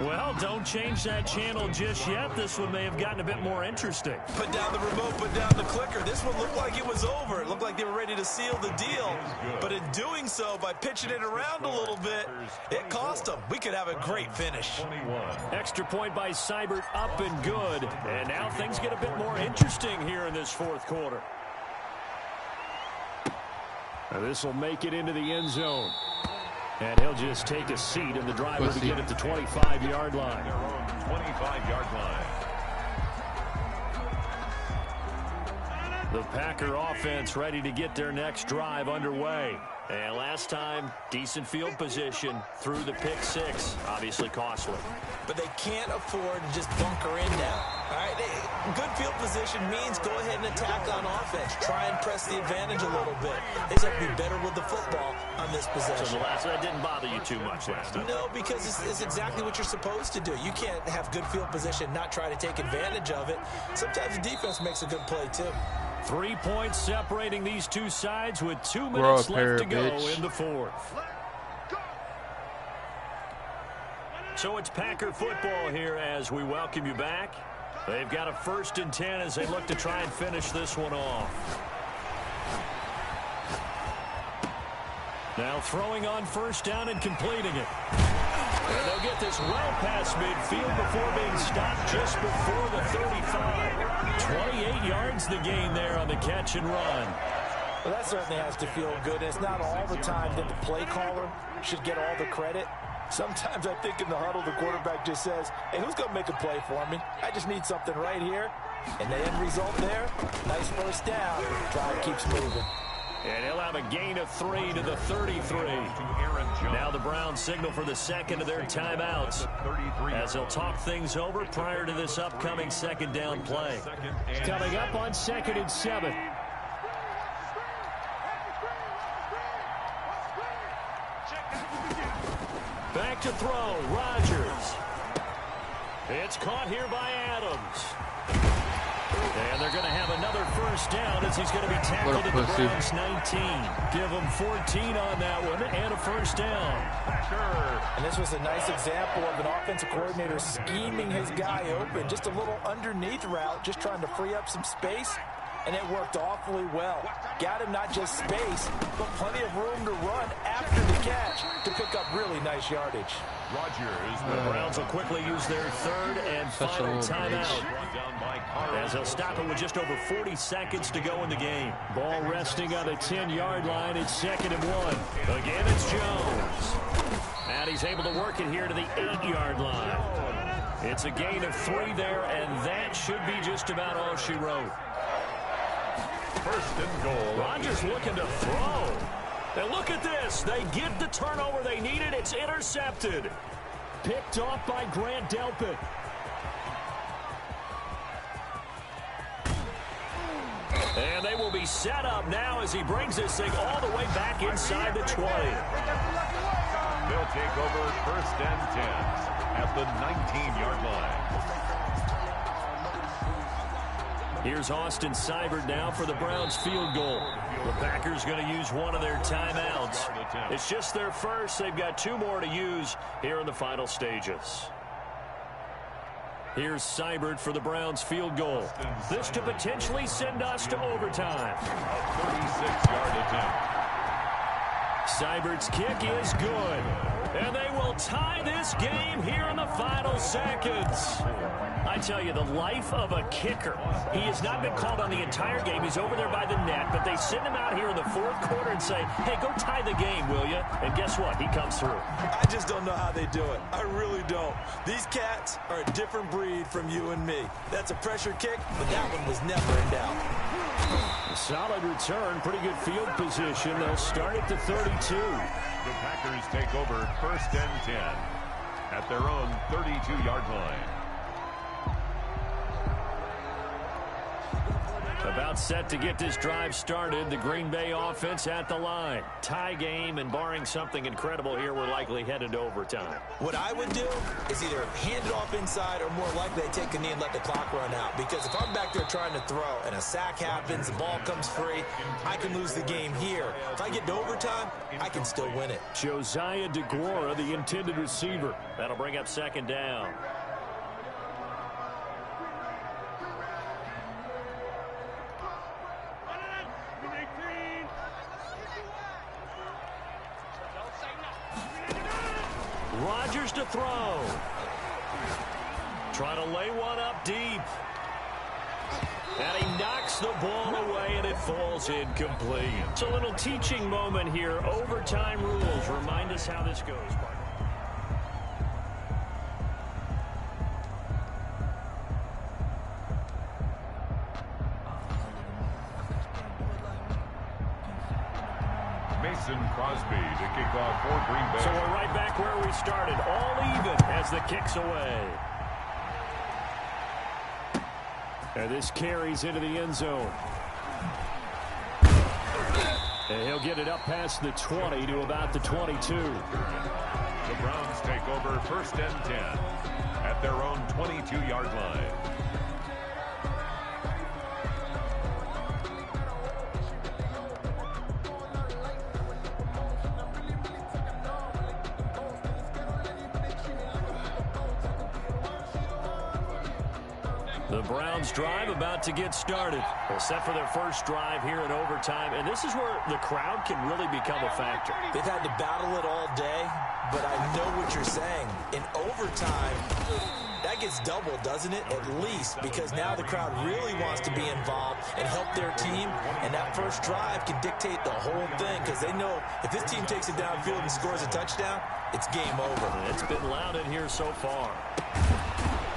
Well, don't change that channel just yet. This one may have gotten a bit more interesting. Put down the remote, put down the clicker. This one looked like it was over. It looked like they were ready to seal the deal. But in doing so, by pitching it around a little bit, it cost them. We could have a great finish. Extra point by Seibert, up and good. And now things get a bit more interesting here in this fourth quarter. Now this will make it into the end zone. And he'll just take a seat, and the driver will begin at the 25-yard line. Their own 25-yard line. The Packer offense ready to get their next drive underway. And last time, decent field position through the pick six. Obviously costly. But they can't afford to just bunker in now. All right, good field position means go ahead and attack on offense. Try and press the advantage a little bit. They just have to be better with the football on this possession. So that didn't bother you too much last time? No, because it's exactly what you're supposed to do. You can't have good field position, not try to take advantage of it. Sometimes the defense makes a good play, too. 3 points separating these two sides with 2 minutes left to go in the fourth. So it's Packer football here as we welcome you back. They've got a 1st and 10 as they look to try and finish this one off. Now throwing on 1st down and completing it. And they'll get this well past midfield before being stopped just before the 35. 28 yards the gain there on the catch and run. Well, that certainly has to feel good. It's not all the time that the play caller should get all the credit. Sometimes I think in the huddle, the quarterback just says, hey, who's going to make a play for me? I just need something right here. And the end result there, nice 1st down. Drive keeps moving. And he'll have a gain of 3 to the 33. Now the Browns signal for the second of their timeouts as they'll talk things over prior to this upcoming 2nd down play. Coming up on 2nd and 7. Back to throw, Rodgers. It's caught here by Adams. And they're going to have another 1st down as he's going to be tackled at the Browns 19. Give him 14 on that one and a 1st down. And this was a nice example of an offensive coordinator scheming his guy open. Just a little underneath route, just trying to free up some space. And it worked awfully well. Got him not just space, but plenty of room to run after the catch to pick up really nice yardage. The Browns will quickly use their 3rd and final timeout as they'll stop it with just over 40 seconds to go in the game. Ball resting on the 10-yard line. It's 2nd and 1. Again, it's Jones. And he's able to work it here to the 8-yard line. It's a gain of 3 there, and that should be just about all she wrote. 1st and goal. Rodgers looking to throw. And look at this. They get the turnover they needed. It's intercepted. Picked off by Grant Delpit. And they will be set up now as he brings this thing all the way back inside the 20. They'll take over 1st and 10 at the 19-yard line. Here's Austin Seibert now for the Browns field goal. The Packers going to use one of their timeouts. It's just their 1st. They've got 2 more to use here in the final stages. Here's Seibert for the Browns field goal. This to potentially send us to overtime. A 36-yard attempt. Seibert's kick is good. And they will tie this game here in the final seconds. I tell you, the life of a kicker. He has not been called on the entire game. He's over there by the net, but they send him out here in the 4th quarter and say, hey, go tie the game, will you? And guess what? He comes through. I just don't know how they do it. I really don't. These cats are a different breed from you and me. That's a pressure kick, but that one was never in doubt. A solid return, pretty good field position. They'll start at the 32. The Packers take over 1st and 10 at their own 32-yard line. About set to get this drive started. The Green Bay offense at the line. Tie game, and barring something incredible here, we're likely headed to overtime. What I would do is either hand it off inside or more likely take a knee and let the clock run out. Because if I'm back there trying to throw and a sack happens, the ball comes free, I can lose the game here. If I get to overtime, I can still win it. Josiah DeGuara, the intended receiver. That'll bring up second down. Rodgers to throw. Trying to lay one up deep. And he knocks the ball away, and it falls incomplete. It's a little teaching moment here. Overtime rules. Remind us how this goes, Mark. Mason Crosby to kick off for Green Bay. So we're right back where we started. All even as the kick's away. And this carries into the end zone. And he'll get it up past the 20 to about the 22. The Browns take over 1st and 10 at their own 22-yard line. The Browns drive about to get started. They're set for their first drive here in overtime, and this is where the crowd can really become a factor. They've had to battle it all day, but I know what you're saying. In overtime, that gets doubled, doesn't it? At least, because now the crowd really wants to be involved and help their team, and that first drive can dictate the whole thing, because they know if this team takes it downfield and scores a touchdown, it's game over. It's been loud in here so far.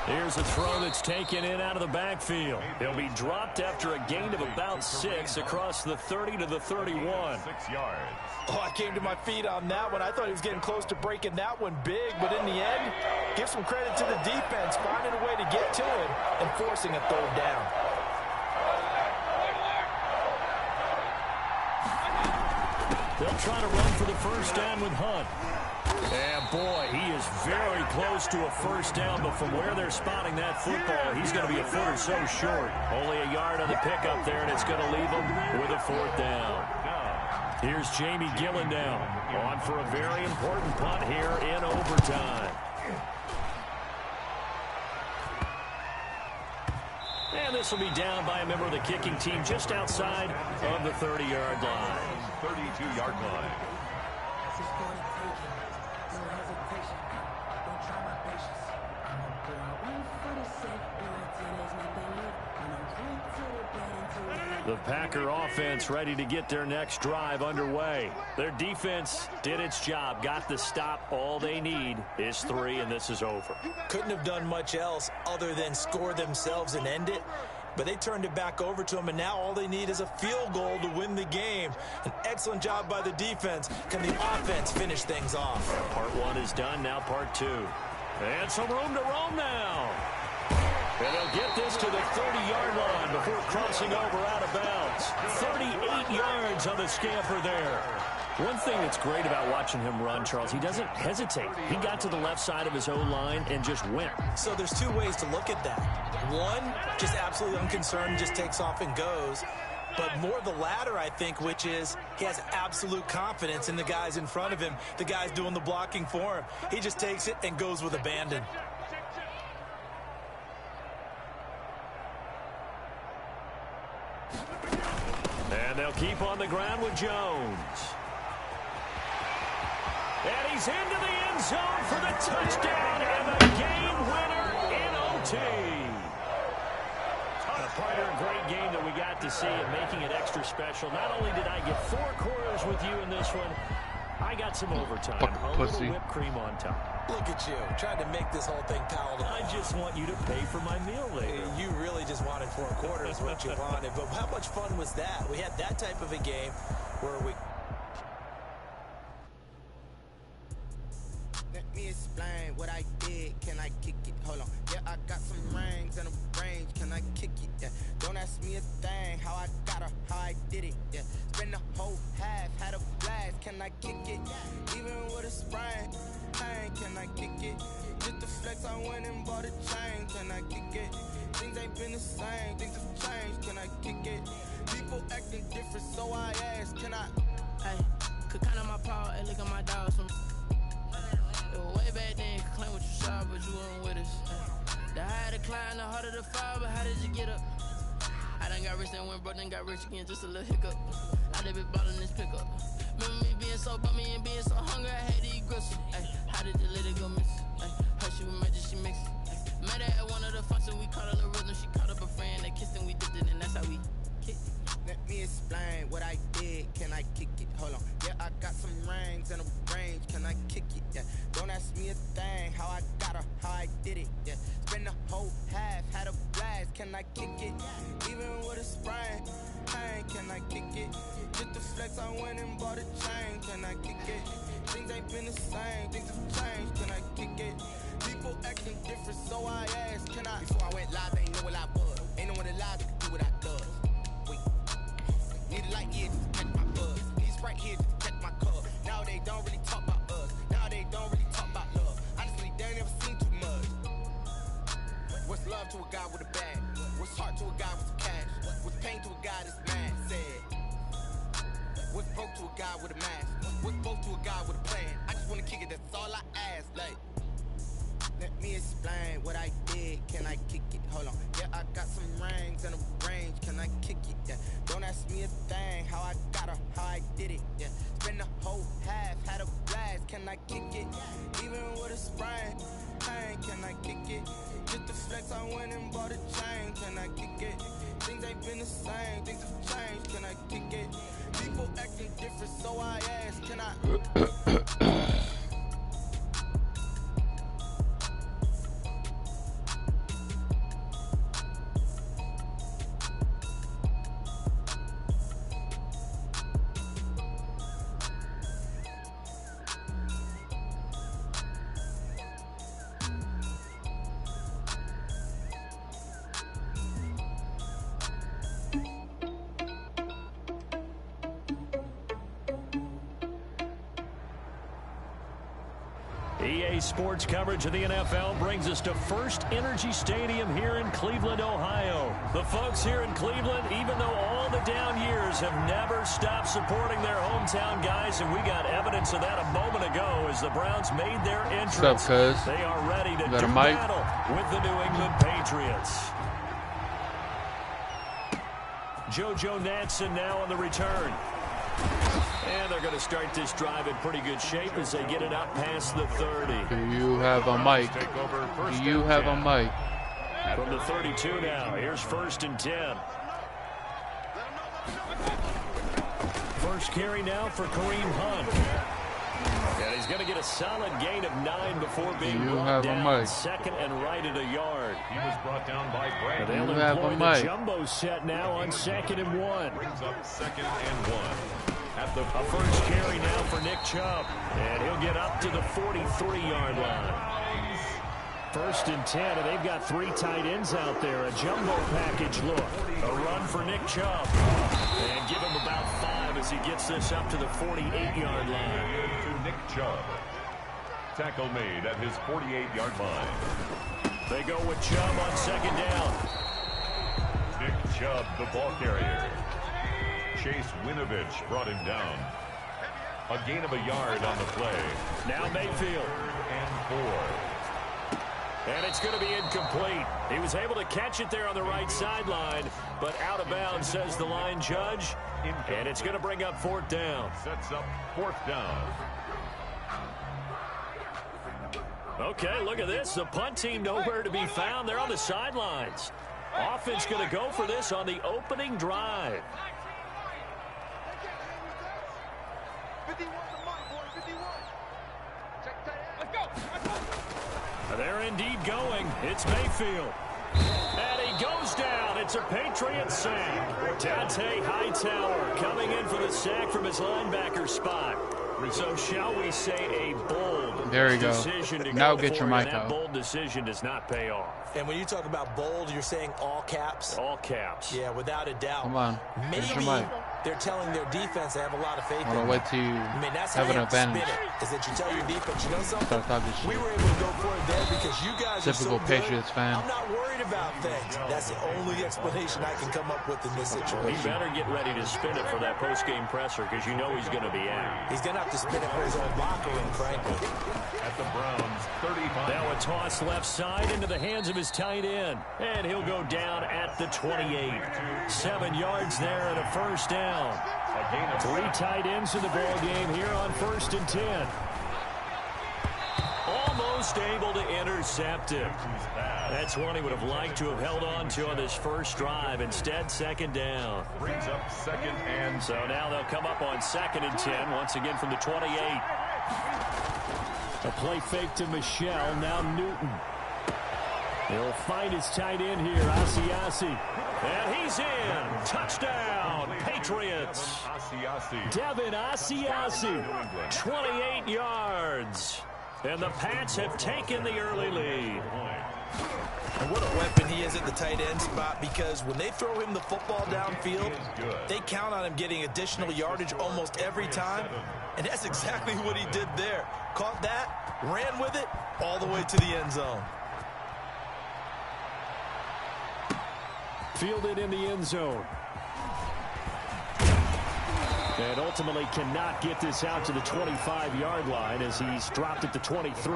Here's a throw that's taken in out of the backfield. He'll be dropped after a gain of about 6 across the 30 to the 31. 6 yards. Oh, I came to my feet on that one. I thought he was getting close to breaking that one big, but in the end, give some credit to the defense, finding a way to get to him and forcing a third down. They'll try to run for the first down with Hunt. And boy, he is very close to a first down, but from where they're spotting that football, he's going to be a foot or so short. Only a yard on the pickup there, and it's going to leave him with a 4th down. Here's Jamie Gillen now, on for a very important punt here in overtime. And this will be down by a member of the kicking team just outside of the 30-yard line. 32-yard line. The Packer offense ready to get their next drive underway. Their defense did its job, got the stop. All they need is 3, and this is over. Couldn't have done much else other than score themselves and end it, but they turned it back over to them, and now all they need is a field goal to win the game. An excellent job by the defense. Can the offense finish things off? Part 1 is done, now part 2. And some room to roam now. And they'll get this to the 30-yard line before crossing over out of bounds. 38 yards on the scamper there. One thing that's great about watching him run, Charles, he doesn't hesitate. He got to the left side of his O-line and just went. So there's 2 ways to look at that. One, just absolutely unconcerned, just takes off and goes. But more the latter, I think, which is he has absolute confidence in the guys in front of him, the guys doing the blocking for him. He just takes it and goes with abandon. And they'll keep on the ground with Jones. And he's into the end zone for the touchdown and the game winner in OT. A great game that we got to see and making it extra special. Not only did I get 4 quarters with you in this one, I got some overtime. A little whipped cream on top. Look at you, trying to make this whole thing palatable. I just want you to pay for my meal later. You really just wanted 4 quarters, what you wanted. But how much fun was that? We had that type of a game where we... Let me explain what what I did, can I kick it? Hold on, yeah, I got some rings and a range, can I kick it? Yeah, don't ask me a thing, how I got her, how I did it. Yeah, spend the whole half, had a blast, can I kick it? Even with a sprain, pain, can I kick it? Just the flex, I went and bought a chain, can I kick it? Things ain't been the same, things have changed, can I kick it? People acting different, so I ask, can I? Hey, could count on my power and look at my dogs from. It was way back then, could claim what you saw, but you weren't with us. The higher the climb, the harder the fall, but how did you get up? I done got rich and went broke, then got rich again, just a little hiccup. I done been ballin' this pickup. Remember me being so bummy and being so hungry, I had to eat gristle. Ay, how did you let it go miss? Ay, her she was magic, she mixed. Met her at one of the functions, we caught her the rhythm, she caught up a friend, they kissed and we dipped it, and that's how we kicked it. Let me explain what I did, can I kick it? Hold on, yeah, I got some rings and a range, can I kick it? Yeah, don't ask me a thing, how I got her, how I did it. Yeah, spend the whole half, had a blast, can I kick it? Even with a sprain, pain, can I kick it? Just the flex, I went and bought a chain, can I kick it? Things ain't been the same, things have changed, can I kick it? People acting different, so I asked, can I? Before I went live, they ain't know what I was. Ain't no one alive that could do what I does. Wait, need a light here just to catch my buzz. These right here just to catch my cup. Now they don't really talk about us. Now they don't really talk about love. Honestly, they ain't never seen too much. What's love to a guy with a bag? What's heart to a guy with some cash? What's pain to a guy that's mad? Said. What's broke to a guy with a mask? What's broke to a guy with a plan? I just wanna kick it, that's all I ask. Like, let me explain what I did, can I kick it? Hold on, yeah, I got some rings and a range, can I kick it? Yeah, don't ask me a thing, how I got her, how I did it. Yeah, spend the whole half, had a blast, can I kick it? Even with a sprain, pain, can I kick it? Just the flex, I went and bought a chain, can I kick it? Things ain't been the same, things have changed, can I kick it? People acting different, so I ask, can I? EA Sports coverage of the NFL brings us to First Energy Stadium here in Cleveland, Ohio. The folks here in Cleveland, even though all the down years, have never stopped supporting their hometown guys, and we got evidence of that a moment ago as the Browns made their entrance. What's up, cuz? They are ready to do mic? battle with the New England Patriots. JoJo Natson now on the return. And they're going to start this drive in pretty good shape as they get it up past the 30. Do you have a mic? Do you have a mic? From the 32 now, here's 1st and 10. First carry now for Kareem Hunt. And he's going to get a solid gain of 9 before being brought down second and right at a yard. He was brought down by Brad. They'll employ the jumbo set now on 2nd and 1. Brings up 2nd and 1. At the first carry now for Nick Chubb, and he'll get up to the 43-yard line. 1st and 10, and they've got 3 tight ends out there. A jumbo package look. A run for Nick Chubb, and give him about 5 as he gets this up to the 48-yard line. To Nick Chubb. Tackle made at his 48-yard line. They go with Chubb on 2nd down. Nick Chubb, the ball carrier. Chase Winovich brought him down. A gain of a yard on the play. Now Mayfield. And 4. And it's going to be incomplete. He was able to catch it there on the right sideline, but out of bounds, says the line judge. And it's going to bring up 4th down. Sets up 4th down. Okay, look at this. The punt team nowhere to be found. They're on the sidelines. Offense going to go for this on the opening drive. 51 to Mike, boy, 51. Check that out. Let's go. They're indeed going. It's Mayfield. And he goes down. It's a Patriot sack. Dante Hightower coming in for the sack from his linebacker spot. So shall we say a bold There you go. Now get your mic That out. bold decision does not pay off. And when you talk about bold, you're saying all caps? All caps. Yeah, without a doubt. Come on. Maybe Get your mic. they're telling their defense they have a lot of faith in. Wait till you That's have how an you have to advantage. spin it, is that you tell your defense, you know something? Start talking shit. We were able to go for it there because you guys Typical are so good. Patriots fan. I'm not worried about things. That's the only explanation I can come up with in this situation. He better get ready to spin it for that post-game presser because you know he's going to be out. He's going to have to spin it for his own locker room, frankly. At the Browns 35. Now a toss left side into the hands of his tight end. And he'll go down at the 28. 7 yards there and a first down. 3 tight ends in the ball game here on 1st and 10. Almost able to intercept it. That's one he would have liked to have held on to on this first drive. Instead, 2nd down. Brings up 2nd and so now they'll come up on 2nd and 10 once again from the 28. A play fake to Michelle. Now Newton. He'll find his tight end here, Asiasi. And he's in. Touchdown, Patriots. Devin Asiasi, 28 yards. And the Pats have taken the early lead. And what a weapon he is at the tight end spot, because when they throw him the football downfield, they count on him getting additional yardage almost every time. And that's exactly what he did there. Caught that, ran with it, all the way to the end zone. Fielded in the end zone. And ultimately cannot get this out to the 25-yard line as he's dropped it to 23.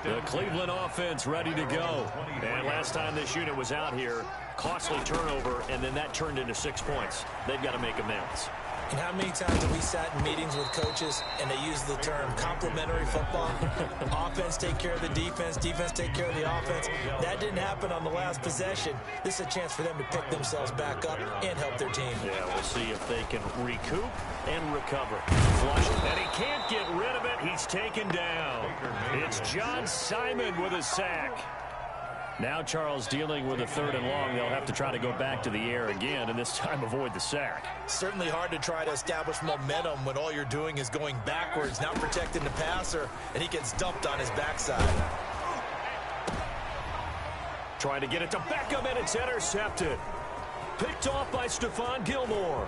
The Cleveland offense ready to go. And last time this unit was out here, costly turnover, and then that turned into 6 points. They've got to make amends. And how many times have we sat in meetings with coaches and they use the term complementary football? Offense take care of the defense, defense take care of the offense. That didn't happen on the last possession. This is a chance for them to pick themselves back up and help their team. Yeah, we'll see if they can recoup and recover. Flush, and he can't get rid of it. He's taken down. It's John Simon with a sack. Now Charles dealing with a 3rd and long. They'll have to try to go back to the air again and this time avoid the sack. Certainly hard to try to establish momentum when all you're doing is going backwards, not protecting the passer, and he gets dumped on his backside. Trying to get it to Beckham, and it's intercepted. Picked off by Stephon Gilmore.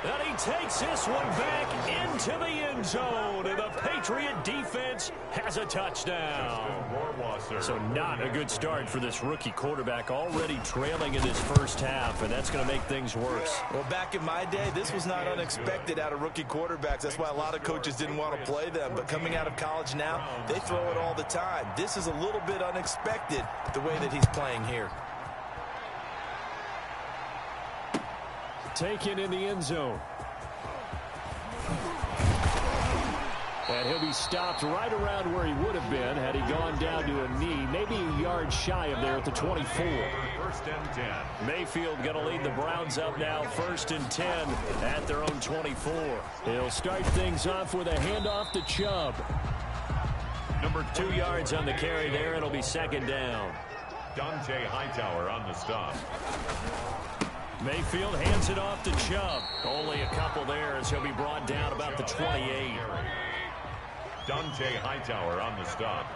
And he takes this one back into the end zone, and the Patriot defense has a touchdown. So not a good start for this rookie quarterback, already trailing in this first half, and that's going to make things worse. Well, back in my day, this was not unexpected out of rookie quarterbacks. That's why a lot of coaches didn't want to play them. But coming out of college now, they throw it all the time. This is a little bit unexpected, the way that he's playing here. Taken in the end zone. And he'll be stopped right around where he would have been had he gone down to a knee, maybe a yard shy of there at the 24. 1st and 10. Mayfield going to lead the Browns up now, 1st and 10 at their own 24. He'll start things off with a handoff to Chubb. Number 2 yards on the carry there. It'll be 2nd down. Dante Hightower on the stop. Mayfield hands it off to Chubb. Only a couple there as he'll be brought down about the 28. Dante Hightower on the stop.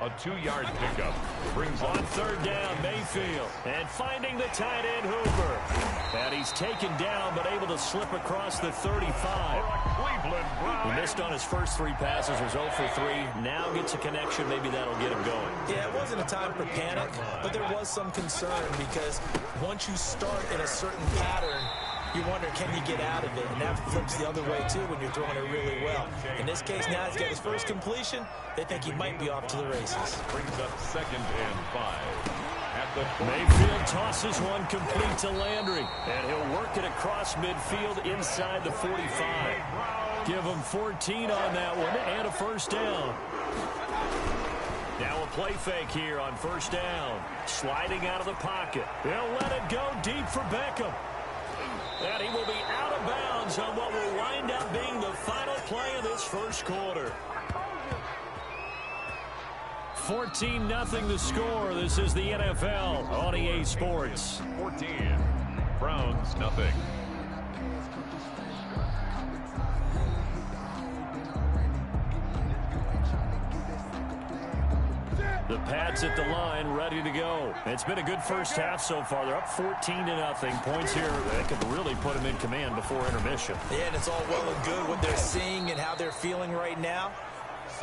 A 2-yard pickup. Brings on 3rd down, Mayfield. And finding the tight end, Hooper. And he's taken down, but able to slip across the 35. He missed on his first 3 passes, was 0 for 3. Now gets a connection. Maybe that'll get him going. Yeah, it wasn't a time for panic, but there was some concern because once you start in a certain pattern, you wonder, can you get out of it? And that flips the other way, too, when you're throwing it really well. In this case, now he's got his first completion. They think he might be off to the races. Brings up 2nd and 5. At the Mayfield tosses one complete to Landry. And he'll work it across midfield inside the 45. Give him 14 on that one and a first down. Now a play fake here on 1st down. Sliding out of the pocket. He'll let it go deep for Beckham. And he will be out of bounds on what will wind up being the final play of this first quarter. 14-0 the score. This is the NFL on EA Sports. 14. Browns, nothing. The Pats at the line, ready to go. It's been a good first half so far. They're up 14-0. Points here that could really put them in command before intermission. Yeah, and it's all well and good what they're seeing and how they're feeling right now.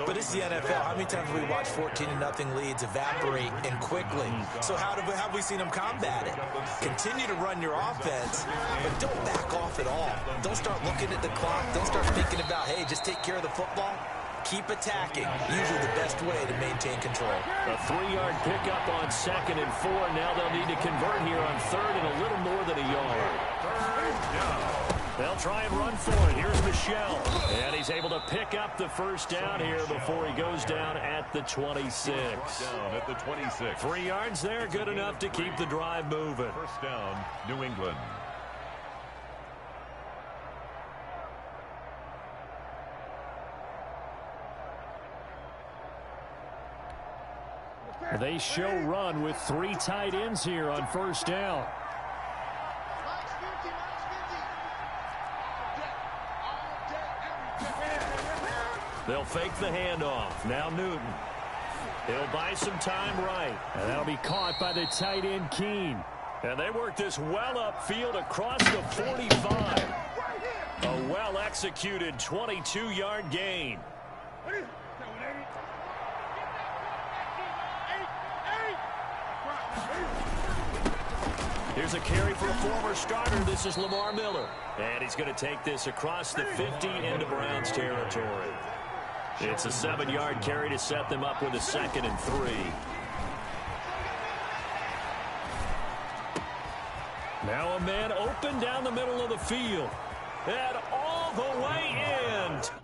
But it's the NFL. How many times have we watched 14-0 leads evaporate and quickly? So how have we seen them combat it? Continue to run your offense, but don't back off at all. Don't start looking at the clock. Don't start thinking about, hey, just take care of the football. Keep attacking. Usually the best way to maintain control. A 3-yard pickup on 2nd and 4. Now they'll need to convert here on 3rd and a little more than a yard. They'll try and run for it. Here's Michel. And he's able to pick up the first down here before he goes down at the 26. Down at the 26. 3 yards there, good enough to keep the drive moving. First down, New England. They show run with 3 tight ends here on first down. They'll fake the handoff. Now Newton. He'll buy some time right. And that'll be caught by the tight end Keene. And they work this well upfield across the 45. A well-executed 22-yard gain. Here's a carry for a former starter. This is Lamar Miller. And he's going to take this across the 50 into Browns territory. It's a 7-yard carry to set them up with a 2nd and 3. Now a man open down the middle of the field. And all the way in.